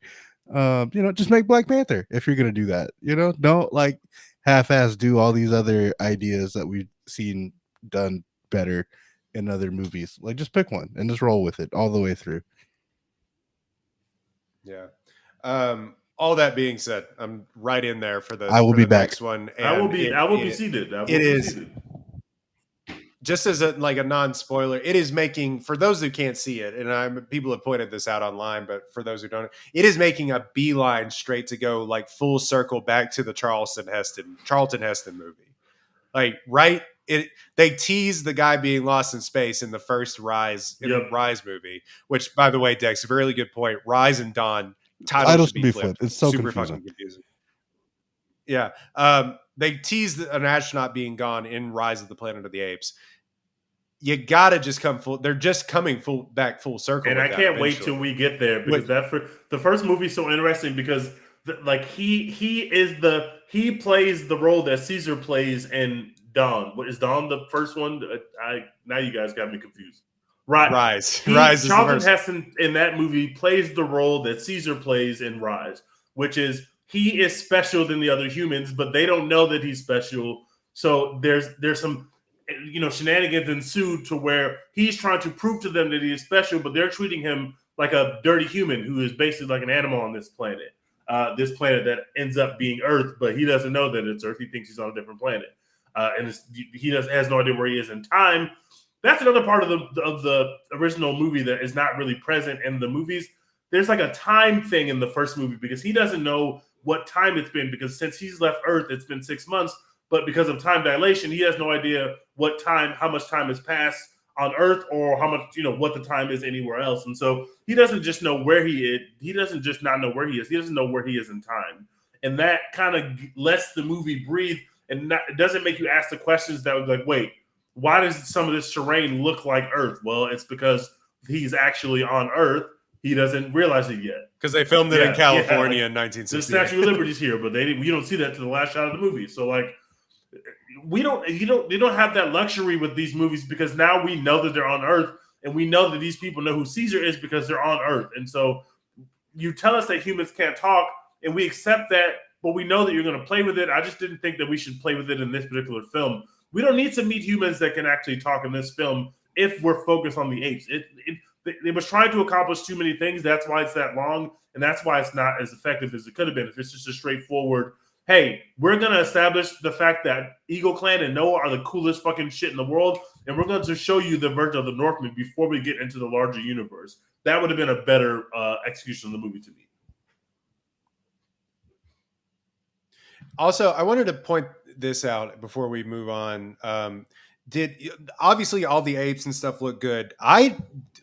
Just make Black Panther if you're gonna do that. Don't like half-ass do all these other ideas that we've seen done better in other movies. Like just pick one and just roll with it all the way through. Yeah. All that being said, I'm right in there for the. I will be back. Next one. And I will be seated. It is. Just as a non-spoiler, it is making, for those who can't see it, and people have pointed this out online, but for those who don't, it is making a beeline straight to go like full circle back to the Charlton Heston movie. Like they tease the guy being lost in space in the first Rise the Rise movie, which by the way, Dex, a really good point. Rise and Dawn titles should be flipped. It's so super fucking confusing. Yeah. They teased an astronaut being gone in Rise of the Planet of the Apes. You gotta just come full. They're just coming back full circle. And I can't wait till we get there because the first movie is so interesting because he plays the role that Caesar plays in Dawn. What is Dawn the first one? Now you guys got me confused. Rise. Charlton Heston in that movie plays the role that Caesar plays in Rise, which is he is special than the other humans, but they don't know that he's special. So there's some shenanigans ensued to where he's trying to prove to them that he is special, but they're treating him like a dirty human who is basically like an animal on this planet. This planet that ends up being Earth, but he doesn't know that it's Earth. He thinks he's on a different planet, and he has no idea where he is in time. That's another part of the original movie that is not really present in the movies. There's like a time thing in the first movie because he doesn't know what time it's been because since he's left Earth, it's been 6 months. But because of time dilation, he has no idea how much time has passed on Earth or how much, what the time is anywhere else. And so he doesn't just know where he is. He doesn't just not know where he is. He doesn't know where he is in time. And that kind of lets the movie breathe and it doesn't make you ask the questions that would be like, wait, why does some of this terrain look like Earth? Well, it's because he's actually on Earth. He doesn't realize it yet. Because they filmed it in California in 1960. The Statue of Liberty's here, but you don't see that to the last shot of the movie. So like, you don't have that luxury with these movies because now we know that they're on Earth and we know that these people know who Caesar is because they're on Earth. And so you tell us that humans can't talk and we accept that, but we know that you're going to play with it. I just didn't think that we should play with it in this particular film. We don't need to meet humans that can actually talk in this film if we're focused on the apes. It was trying to accomplish too many things. That's why it's that long, and that's why it's not as effective as it could have been if it's just a straightforward, hey, we're going to establish the fact that Eagle Clan and Noah are the coolest fucking shit in the world, and we're going to show you the version of the Northman before we get into the larger universe. That would have been a better execution of the movie to me. Also, I wanted to point this out before we move on. Obviously all the apes and stuff look good. They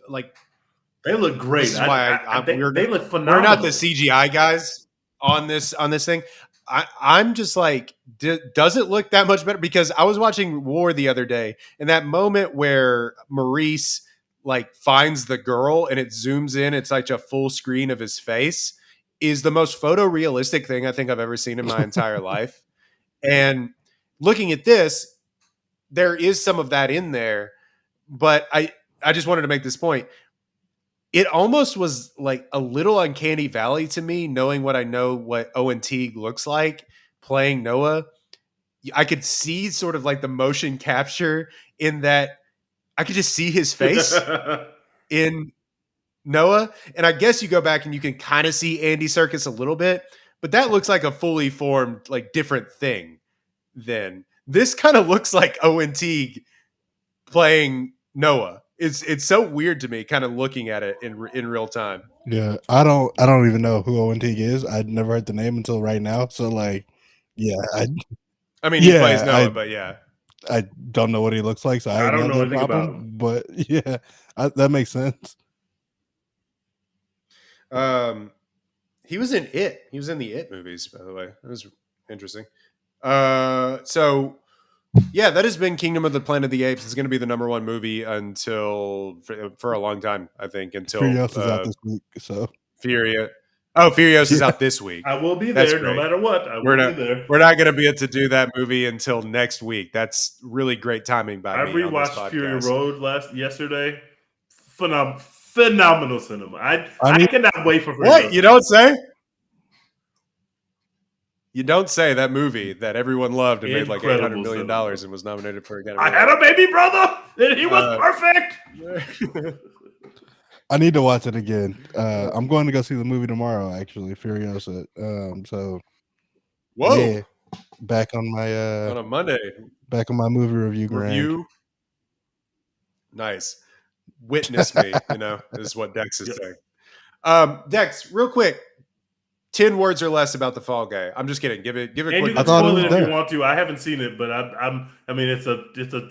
look great. This is why they look phenomenal. We're not the CGI guys on this thing. I'm just like, does it look that much better? Because I was watching War the other day, and that moment where Maurice like finds the girl and it zooms in, it's like a full screen of his face, is the most photorealistic thing I think I've ever seen in my entire life. And looking at this, there is some of that in there, but I just wanted to make this point. It almost was like a little uncanny valley to me, knowing what I know what Owen Teague looks like playing Noah. I could see sort of like the motion capture in that I could just see his face in Noah. And I guess you go back and you can kind of see Andy Serkis a little bit, but that looks like a fully formed, like different thing then. This kind of looks like Owen Teague playing Noah. It's so weird to me, kind of looking at it in real time. Yeah, I don't even know who Owen Teague is. I'd never heard the name until right now. So like, yeah, I mean, he plays Noah, but yeah, I don't know what he looks like, so I don't know that anything problem. about him. But yeah, that makes sense. He was in It. He was in the It movies, by the way. That was interesting. So yeah, that has been Kingdom of the Planet of the Apes. It's going to be the number one movie until for a long time, I think. Until Furious is out this week, so Furious is out this week. I will be there no matter what. We're not going to be able to do that movie until next week. That's really great timing by me. I rewatched Fury Road yesterday. Phenomenal cinema. I cannot wait for what you don't say. You don't say. That movie that everyone loved and made like $800 million and was nominated for Academy Award. I had a baby brother and he was perfect. I need to watch it again. I'm going to go see the movie tomorrow, actually, Furiosa. So whoa, yeah, back on my on a Monday, back on my movie review. Nice. Witness me, is what Dex is saying. Dex, real quick, 10 words or less about The Fall Guy. I'm just kidding. Give it. And quick. You can spoil it if you want to. I haven't seen it, but I mean, it's a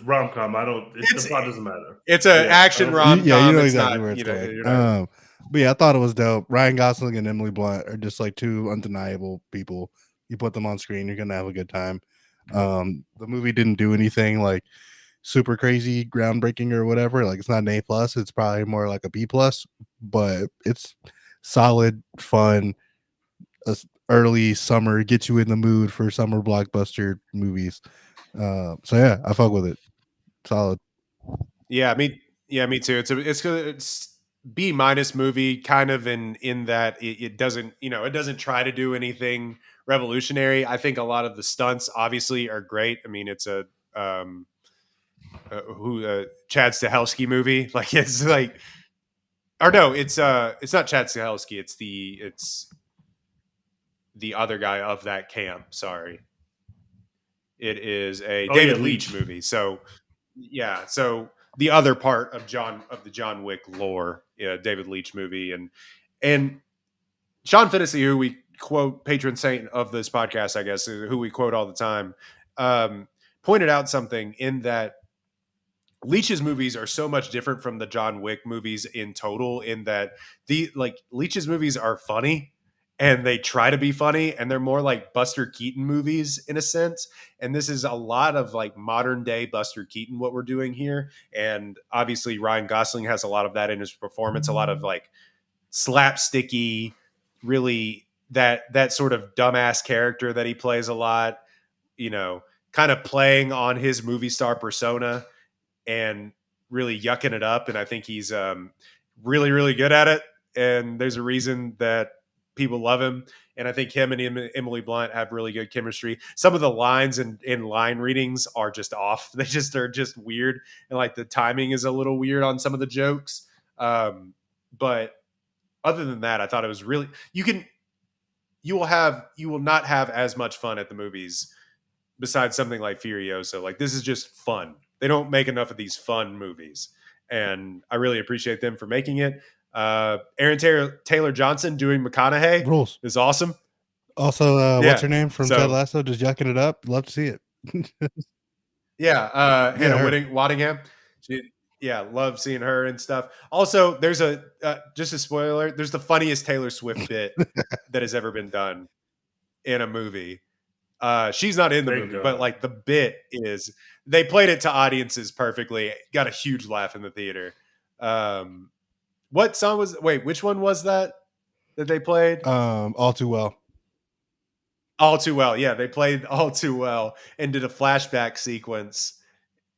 rom-com. The plot doesn't matter. It's an action rom-com. Yeah, you know exactly where it's going. But yeah, I thought it was dope. Ryan Gosling and Emily Blunt are just like two undeniable people. You put them on screen, you're gonna have a good time. The movie didn't do anything like super crazy, groundbreaking or whatever. Like it's not an A+. It's probably more like a B+, but it's solid, fun. Early summer, get you in the mood for summer blockbuster movies. So yeah, I fuck with it. Solid. Yeah, me too. It's B- movie, kind of in that it doesn't it doesn't try to do anything revolutionary. I think a lot of the stunts obviously are great. I mean, it's a Chad Stahelski movie. Like it's like, or no, it's not Chad Stahelski. It's the other guy of that camp. Sorry, it is a David Leitch movie. So yeah, so the other part of the John Wick lore, David Leitch movie, and Sean Fennessy, who we quote, patron saint of this podcast, I guess, who we quote all the time, pointed out something in that Leitch's movies are so much different from the John Wick movies in total, in that Leitch's movies are funny and they try to be funny, and they're more like Buster Keaton movies in a sense. And this is a lot of like modern day Buster Keaton, what we're doing here. And obviously Ryan Gosling has a lot of that in his performance, a lot of like slapsticky, really that sort of dumbass character that he plays a lot, kind of playing on his movie star persona and really yucking it up. And I think he's really, really good at it. And there's a reason that people love him. And I think him and Emily Blunt have really good chemistry. Some of the lines and line readings are just off. They're just weird. And like the timing is a little weird on some of the jokes. But other than that, I thought it was really, you will not have as much fun at the movies besides something like Furiosa. Like this is just fun. They don't make enough of these fun movies. And I really appreciate them for making it. Aaron Taylor Johnson doing McConaughey rules is awesome. Also, what's her name from Ted Lasso? Just yucking it up. Love to see it. Hannah Waddingham. Love seeing her and stuff. Also, there's just a spoiler. There's the funniest Taylor Swift bit that has ever been done in a movie. She's not in the movie, but like the bit is, they played it to audiences perfectly. Got a huge laugh in the theater. What song was? Wait, which one was that they played? All Too Well. All Too Well. Yeah, they played All Too Well and did a flashback sequence,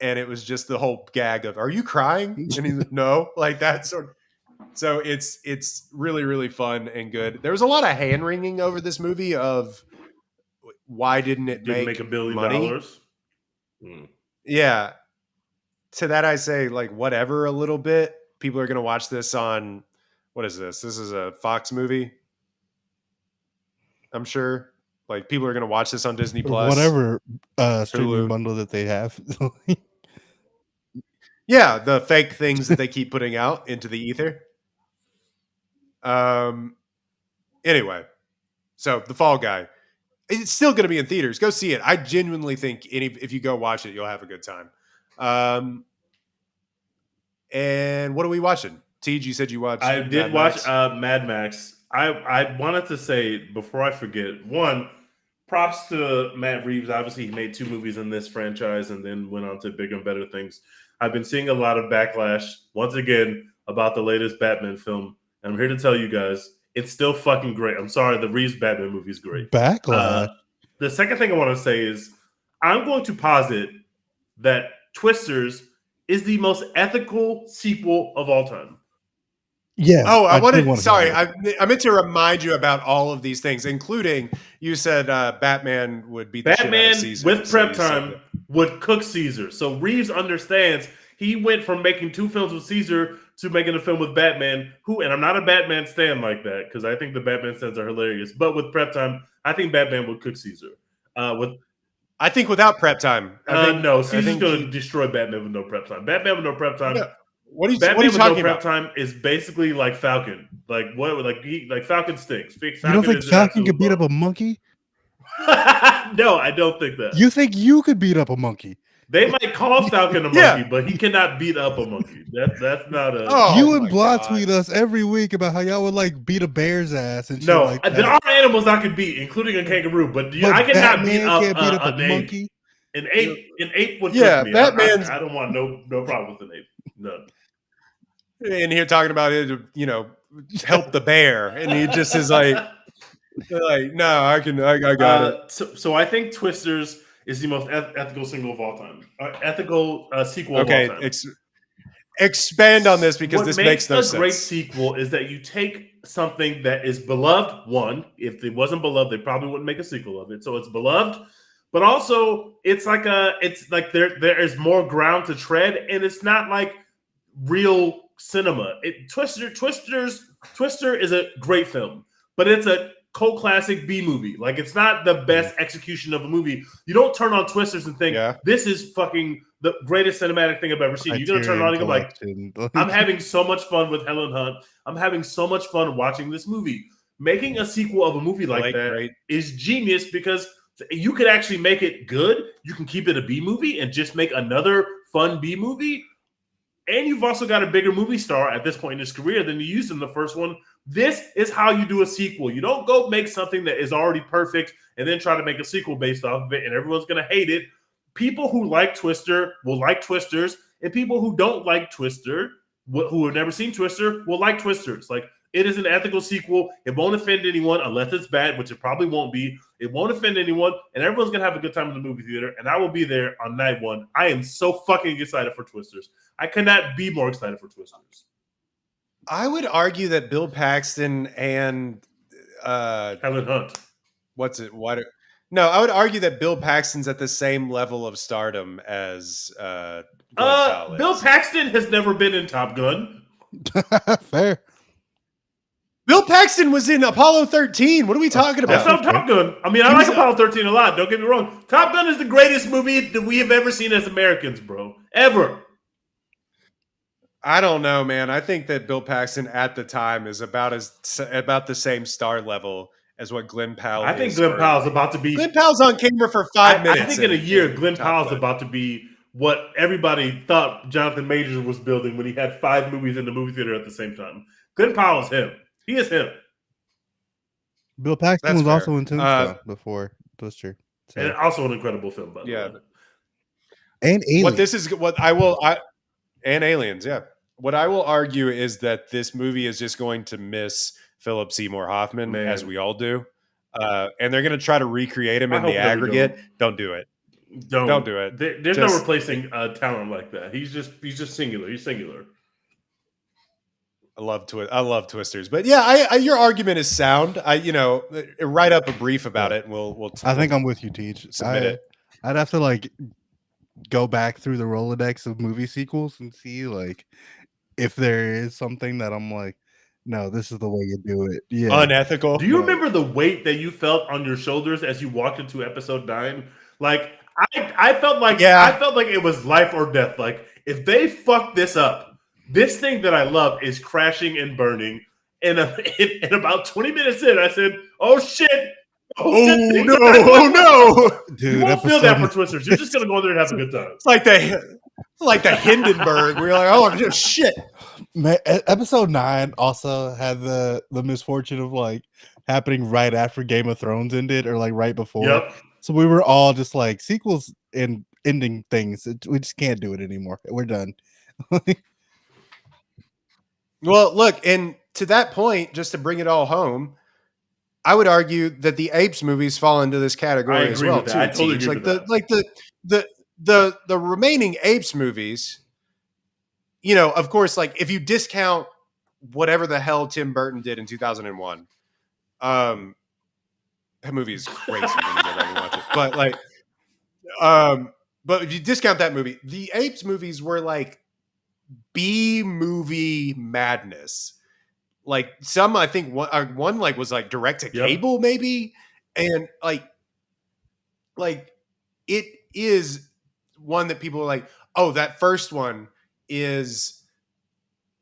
and it was just the whole gag of, "Are you crying?" And he's like, "No," like that sort of. So it's really, really fun and good. There was a lot of hand wringing over this movie of why didn't it make $1 billion? Yeah. To that I say, like, whatever a little bit. People are going to watch this on, what is this? This is a Fox movie. I'm sure. Like, people are going to watch this on Disney Plus. Whatever streaming bundle that they have. Yeah, the fake things that they keep putting out into the ether. Anyway, so The Fall Guy. It's still going to be in theaters. Go see it. I genuinely think if you go watch it, you'll have a good time. And what are we watching? Tej, you said you watched. I did watch Mad Max. I wanted to say before I forget, one, props to Matt Reeves. Obviously, he made 2 movies in this franchise and then went on to bigger and better things. I've been seeing a lot of backlash once again about the latest Batman film, and I'm here to tell you guys it's still fucking great. I'm sorry, the Reeves Batman movie is great. Backlash. The second thing I want to say is I'm going to posit that Twisters is the most ethical sequel of all time. Yeah. Oh, I meant to remind you about all of these things, including you said Batman would beat the shit out of Caesar. With prep time would cook Caesar. So Reeves understands he went from making 2 films with Caesar to making a film with Batman, and I'm not a Batman stan like that because I think the Batman stands are hilarious. But with prep time, I think Batman would cook Caesar. I think without prep time, no, Caesar's going to destroy Batman with no prep time. Batman with no prep time. Yeah. What are you Batman with talking no prep about? time is basically like Falcon. Like Falcon stinks. You don't think Falcon could beat up a monkey? No, I don't think that. You think you could beat up a monkey? They might call Falcon a monkey, but he cannot beat up a monkey. That's not a. Oh, you and Blot tweet us every week about how y'all would like beat a bear's ass and shit like that. There are animals I could beat, including a kangaroo, but I cannot beat up a monkey. An ape would cook me. Batman's. I don't want no problem with an ape. None. And here talking about it, help the bear, and he just is like, no, I got it. So I think Twisters is the most ethical sequel of all time. Sequel of all time. Expand on this because this makes no sense. What makes a great sequel is that you take something that is beloved. One, if it wasn't beloved, they probably wouldn't make a sequel of it. So it's beloved, but also it's like there is more ground to tread, and it's not like real cinema. Twister is a great film, but it's a cult classic B movie. Like, it's not the best execution of a movie. You don't turn on Twisters and think this is fucking the greatest cinematic thing I've ever seen. You're gonna turn on and go like, I'm having so much fun with Helen Hunt. I'm having so much fun watching this movie. Making a sequel of a movie like that is genius because you could actually make it good. You can keep it a B movie and just make another fun B movie. And you've also got a bigger movie star at this point in his career than you used in the first one. This is how you do a sequel. You don't go make something that is already perfect and then try to make a sequel based off of it, and everyone's going to hate it. People who like Twister will like Twisters, and people who don't like Twister, who have never seen Twister, will like Twisters. Like, it is an ethical sequel. It won't offend anyone unless it's bad, which it probably won't be. It won't offend anyone, and everyone's going to have a good time in the movie theater, and I will be there on night 1. I am so fucking excited for Twisters. I cannot be more excited for Twisters. I would argue that Bill Paxton and Helen Hunt. No, I would argue that Bill Paxton's at the same level of stardom as Bill Paxton has never been in Top Gun. Fair. Bill Paxton was in Apollo 13. What are we talking about? That's not Top Gun. I mean, I like Apollo 13 a lot. Don't get me wrong. Top Gun is the greatest movie that we have ever seen as Americans, bro. Ever. I don't know, man. I think that Bill Paxton at the time is about the same star level as what Glenn Powell is. I think Glenn Powell's about to be... Glenn Powell's on camera for 5 minutes. I think in a year, Glenn Powell's about to be what everybody thought Jonathan Majors was building when he had 5 movies in the movie theater at the same time. Glenn Powell's him. He is him. Bill Paxton was also in Tombstone before Twister. So. And also an incredible film, by the way. And Aliens. And Aliens, yeah. what I will argue is that this movie is just going to miss Philip Seymour Hoffman, as we all do. And they're going to try to recreate him in the aggregate. Don't do it. Don't do it. There's no replacing talent like that. He's just singular. He's singular. I love Twisters, but yeah, your argument is sound. Write up a brief about it, and we'll. I think I'm with you, Teach. Submit it. I'd have to like go back through the Rolodex of movie sequels and see like if there is something that I'm like, no, this is the way you do it. Yeah, unethical. Do you remember the weight that you felt on your shoulders as you walked into episode 9? Like I felt like it was life or death. Like if they fuck this up. This thing that I love is crashing and burning. And in about 20 minutes in, I said, "Oh shit! Oh no! Dude, you won't feel that for Twisters. You're just gonna go in there and have a good time. It's like the Hindenburg. We're like, oh shit!" Man, episode 9 also had the misfortune of like happening right after Game of Thrones ended, or like right before. Yep. So we were all just like sequels and ending things. We just can't do it anymore. We're done. Well, look, and to that point, just to bring it all home, I would argue that the Apes movies fall into this category as well too. I totally agree with that. The remaining Apes movies, of course, like if you discount whatever the hell Tim Burton did in 2001, that movie is crazy when you go back and watch it. But but if you discount that movie, the Apes movies were like B movie madness. Like some, I think one like was like direct to cable maybe, and like it is one that people are like, oh, that first one is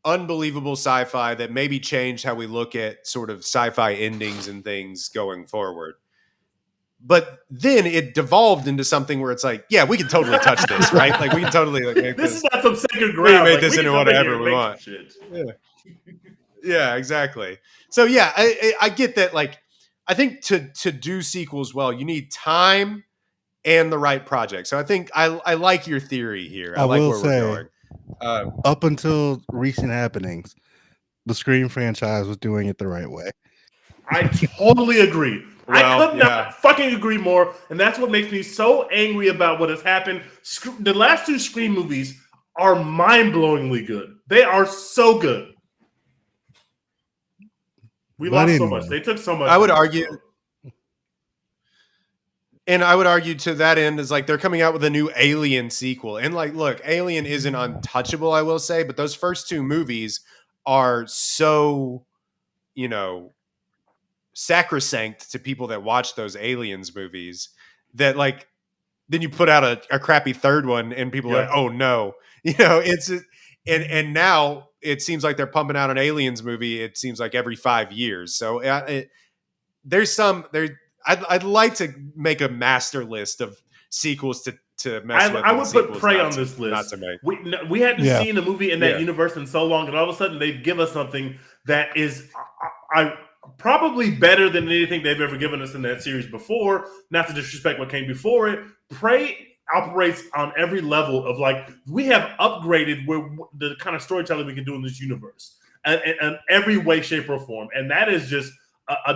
unbelievable sci-fi that maybe changed how we look at sort of sci-fi endings and things going forward. But then it devolved into something where it's like, yeah, we can totally touch this, right? Like we can totally like make this is not some second ground. We can make this into whatever we want. Shit. Yeah, exactly. So yeah, I get that. Like, I think to do sequels well, you need time and the right project. So I think I like your theory here. I like where we're going. Up until recent happenings, the Scream franchise was doing it the right way. I totally agree. I could not fucking agree more, and that's what makes me so angry about what has happened. The last 2 Scream movies are mind-blowingly good. They are so good. We lost so much. They took so much. I would argue, and I would argue to that end is like they're coming out with a new Alien sequel, and like, look, Alien isn't untouchable, I will say, but those first 2 movies are so, sacrosanct to people that watch those Aliens movies that like then you put out a crappy third one and people are like, oh no, it's and now it seems like they're pumping out an Aliens movie. It seems like every 5 years. So I'd like to make a master list of sequels to mess with. I would put Prey on this list. We hadn't seen a movie in that universe in so long, and all of a sudden they give us something that is probably better than anything they've ever given us in that series before. Not to disrespect what came before it. Prey operates on every level of like, we have upgraded the kind of storytelling we can do in this universe and every way, shape, or form. And that is just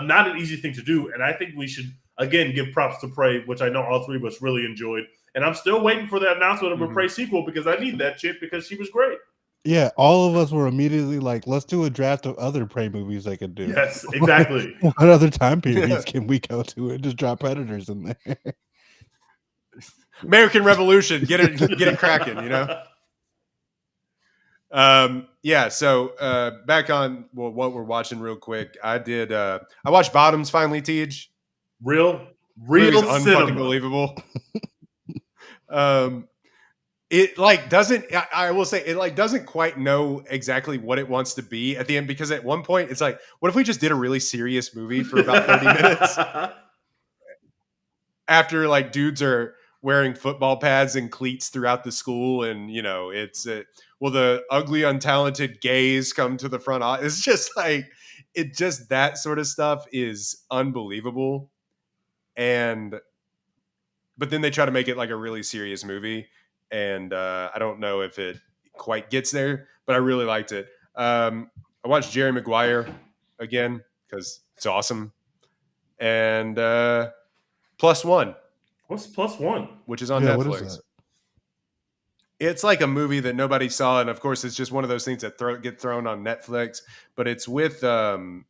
not an easy thing to do. And I think we should, again, give props to Prey, which I know all 3 of us really enjoyed. And I'm still waiting for the announcement of a Prey sequel because I need that shit because she was great. Yeah, all of us were immediately like, let's do a draft of other Prey movies they could do. Yes, exactly. What other time periods can we go to and just drop Predators in there? American Revolution, get it cracking, So back on what we're watching real quick. I watched Bottoms finally, Tej. Real unfucking believable. It like doesn't. I will say it like doesn't quite know exactly what it wants to be at the end, because at one point it's like, what if we just did a really serious movie for about 30 minutes after like dudes are wearing football pads and cleats throughout the school, and it's the ugly untalented gays come to the front. It's just like that sort of stuff is unbelievable, but then they try to make it like a really serious movie. And I don't know if it quite gets there, but I really liked it. I watched Jerry Maguire again because it's awesome. And Plus One. What's Plus One? Which is on Netflix. What is that? It's like a movie that nobody saw, and of course, it's just one of those things that get thrown on Netflix. But it's with Maya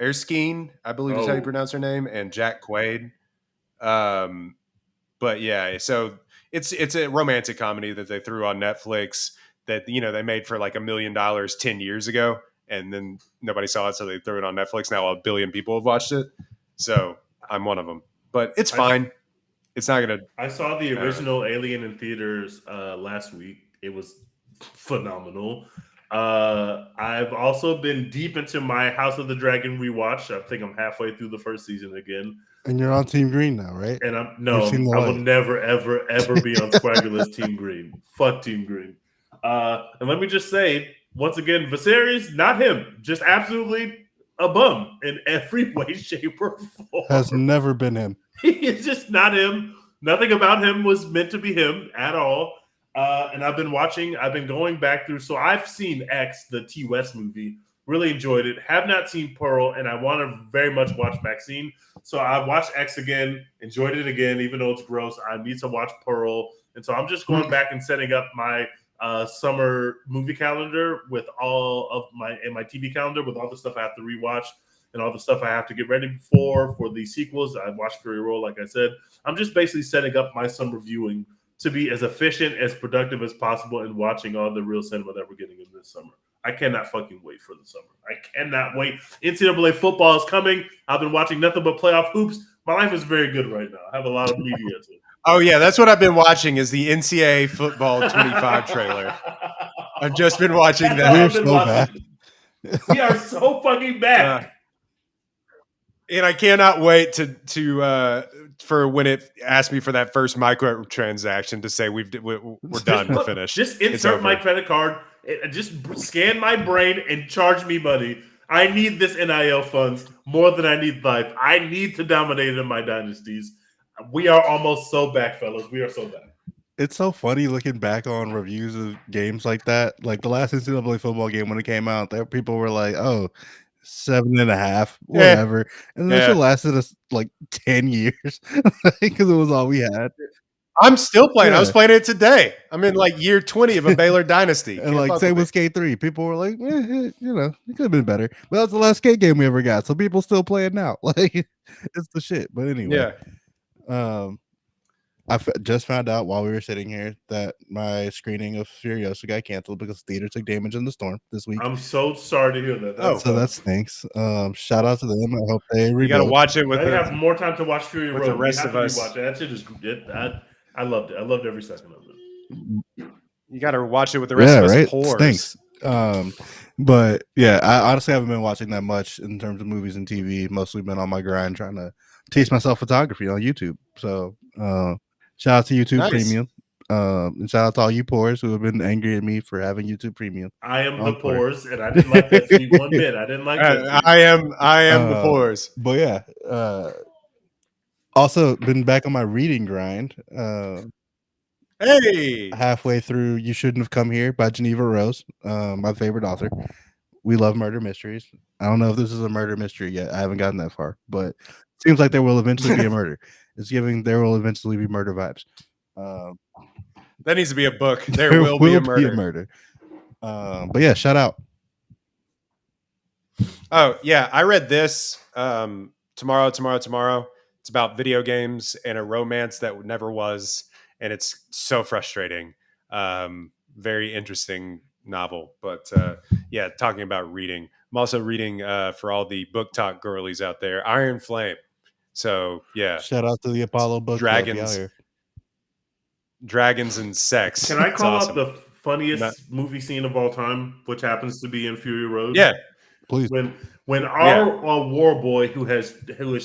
Erskine, I believe is how you pronounce her name, and Jack Quaid. But yeah, so it's a romantic comedy that they threw on Netflix that they made for like $1 million 10 years ago, and then nobody saw it, so they threw it on Netflix. Now 1 billion people have watched it, so I'm one of them. But it's fine. It's not gonna. I saw the original Alien in theaters last week. It was phenomenal. I've also been deep into my House of the Dragon rewatch. I think I'm halfway through the first season again. And you're on Team Green now, right? And I will never, ever, ever be on Squagula's Team Green. Fuck Team Green. And let me just say, once again, Viserys, not him. Just absolutely a bum in every way, shape, or form. Has never been him. He is just not him. Nothing about him was meant to be him at all. And I've been going back through. So I've seen X, the T. West movie. Really enjoyed it. Have not seen Pearl, and I want to very much watch Maxine. So I watched X again, enjoyed it again, even though it's gross. I need to watch Pearl. And so I'm just going back and setting up my summer movie calendar with all of my TV calendar with all the stuff I have to rewatch and all the stuff I have to get ready for the sequels. I watched Fury Road, like I said. I'm just basically setting up my summer viewing to be as efficient, as productive as possible and watching all the real cinema that we're getting in this summer. I cannot fucking wait for the summer. I cannot wait. NCAA football is coming. I've been watching nothing but playoff hoops. My life is very good right now. I have a lot of media to. Oh, yeah. That's what I've been watching is the NCAA football 25 trailer. I've just been watching that. We're so back. We are so fucking back. And I cannot wait to for when it asked me for that first microtransaction to say we're done, we're finished. Just insert my credit card, just scan my brain and charge me money. I need this NIL funds more than I need life. I need to dominate in my dynasties. We are almost so back, fellas. We are so back. It's so funny looking back on reviews of games like that. Like the last NCAA football game when it came out, there people were like, "Oh, 7.5, whatever," and that shit lasted us like 10 years because it was all we had. I'm still playing. I was playing it today. I'm in like year 20 of a Baylor dynasty. And like same with Skate 3. People were like, it could have been better. But that was the last Skate game we ever got. So people still play it now. Like it's the shit. But anyway. I just found out while we were sitting here that my screening of Furiosa got canceled because the theater took damage in the storm this week. I'm so sorry to hear that. So that stinks. Shout out to them. I hope they rebuild. You got to watch it with. I have more time to watch Fury Road. The rest of us. That shit is good. I loved it. I loved every second of it. You got to watch it with the rest of us. Right? Pores. Stinks. But yeah, I honestly haven't been watching that much in terms of movies and TV. Mostly been on my grind trying to teach myself photography on YouTube. So. Shout out to YouTube Premium. And shout out to all you pores who have been angry at me for having YouTube Premium. I am the pores, and I didn't like that tweet one bit. I didn't like that. I am the pores. But yeah. Also been back on my reading grind. Hey. Halfway through You Shouldn't Have Come Here by Geneva Rose, my favorite author. We love murder mysteries. I don't know if this is a murder mystery yet. I haven't gotten that far, but it seems like there will eventually be a murder. It's giving there will eventually be murder vibes. That needs to be a book. There will be a murder. But yeah, shout out. Oh yeah, I read this tomorrow. It's about video games and a romance that never was, and it's so frustrating. Very interesting novel, but yeah, talking about reading. I'm also reading for all the book talk girlies out there, Iron Flame. So yeah, shout out to the Apollo book dragons and sex. Can I call out the funniest movie scene of all time, which happens to be in Fury Road? Yeah, please. When our war boy who has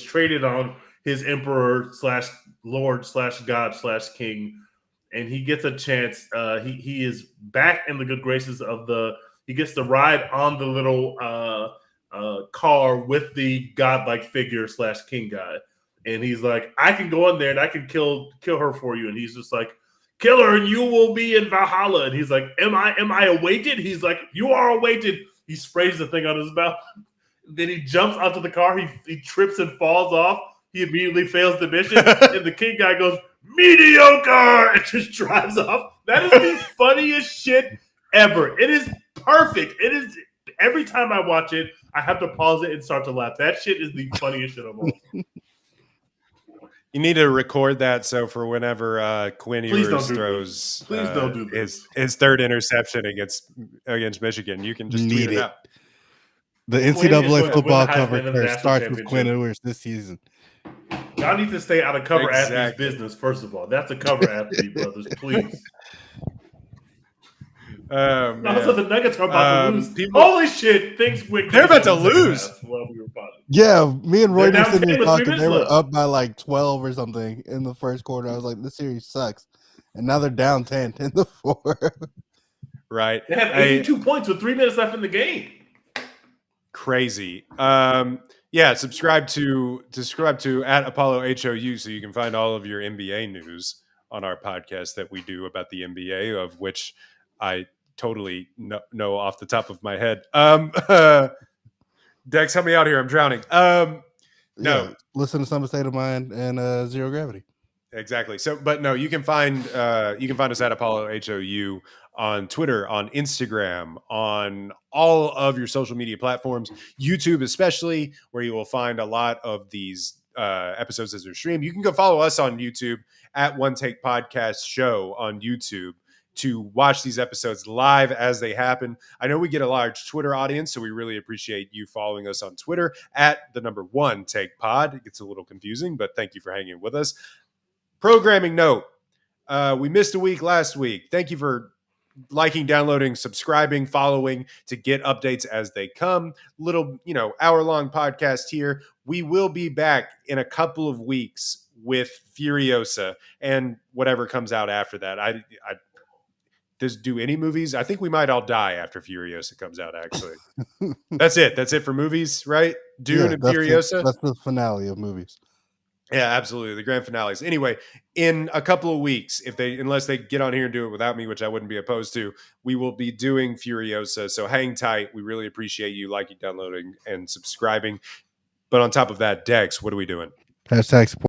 traded on his emperor / lord / god / king, and he gets a chance. He is back in the good graces of he gets to ride on the little car with the godlike figure / king guy, and he's like, I can go in there and I can kill her for you, and he's just like, kill her and you will be in Valhalla. And he's like, am I awaited? He's like, you are awaited. He sprays the thing on his mouth. Then he jumps onto the car. He trips and falls off. He immediately fails the mission. And the king guy goes, mediocre, and just drives off. That is the funniest shit ever. It is perfect. It is. Every time I watch it, I have to pause it and start to laugh. That shit is the funniest shit of all. You need to record that so for whenever Quinn Ewers throws don't do his third interception against Michigan, you can just tweet it out. The NCAA football cover starts with Quinn Ewers this season. Y'all need to stay out of cover athletes' business, first of all. That's a cover athlete, brothers. Please. Also, the Nuggets are about to lose. Holy shit! They're about to lose. Yeah, me and Roy were sitting there talking. They were up by like 12 or something in the first quarter. I was like, this series sucks. And now they're down 10 in the fourth. Right. They have 82 points with 3 minutes left in the game. Crazy. Yeah, subscribe to at Apollo HOU so you can find all of your NBA news on our podcast that we do about the NBA, of which I totally know off the top of my head. Dex, help me out here. I'm drowning. No, listen to Some State of Mind and Zero Gravity. Exactly. So, but no, you can find us at Apollo HOU on Twitter, on Instagram, on all of your social media platforms, YouTube especially, where you will find a lot of these episodes as they're streamed. You can go follow us on YouTube at One Take Podcast Show on YouTube to watch these episodes live as they happen. I know we get a large Twitter audience, so we really appreciate you following us on Twitter at the number One Take Pod. It gets a little confusing, but thank you for hanging with us. Programming note, we missed a week last week. Thank you for liking, downloading, subscribing, following to get updates as they come. Little, hour-long podcast here. We will be back in a couple of weeks with Furiosa and whatever comes out after that. I does do any movies? I think we might all die after Furiosa comes out, actually. That's it. That's it for movies, right? Dune and Furiosa? That's the finale of movies. Yeah, absolutely. The grand finales. Anyway, in a couple of weeks, unless they get on here and do it without me, which I wouldn't be opposed to, we will be doing Furiosa. So hang tight. We really appreciate you liking, downloading, and subscribing. But on top of that, Dex, what are we doing? #support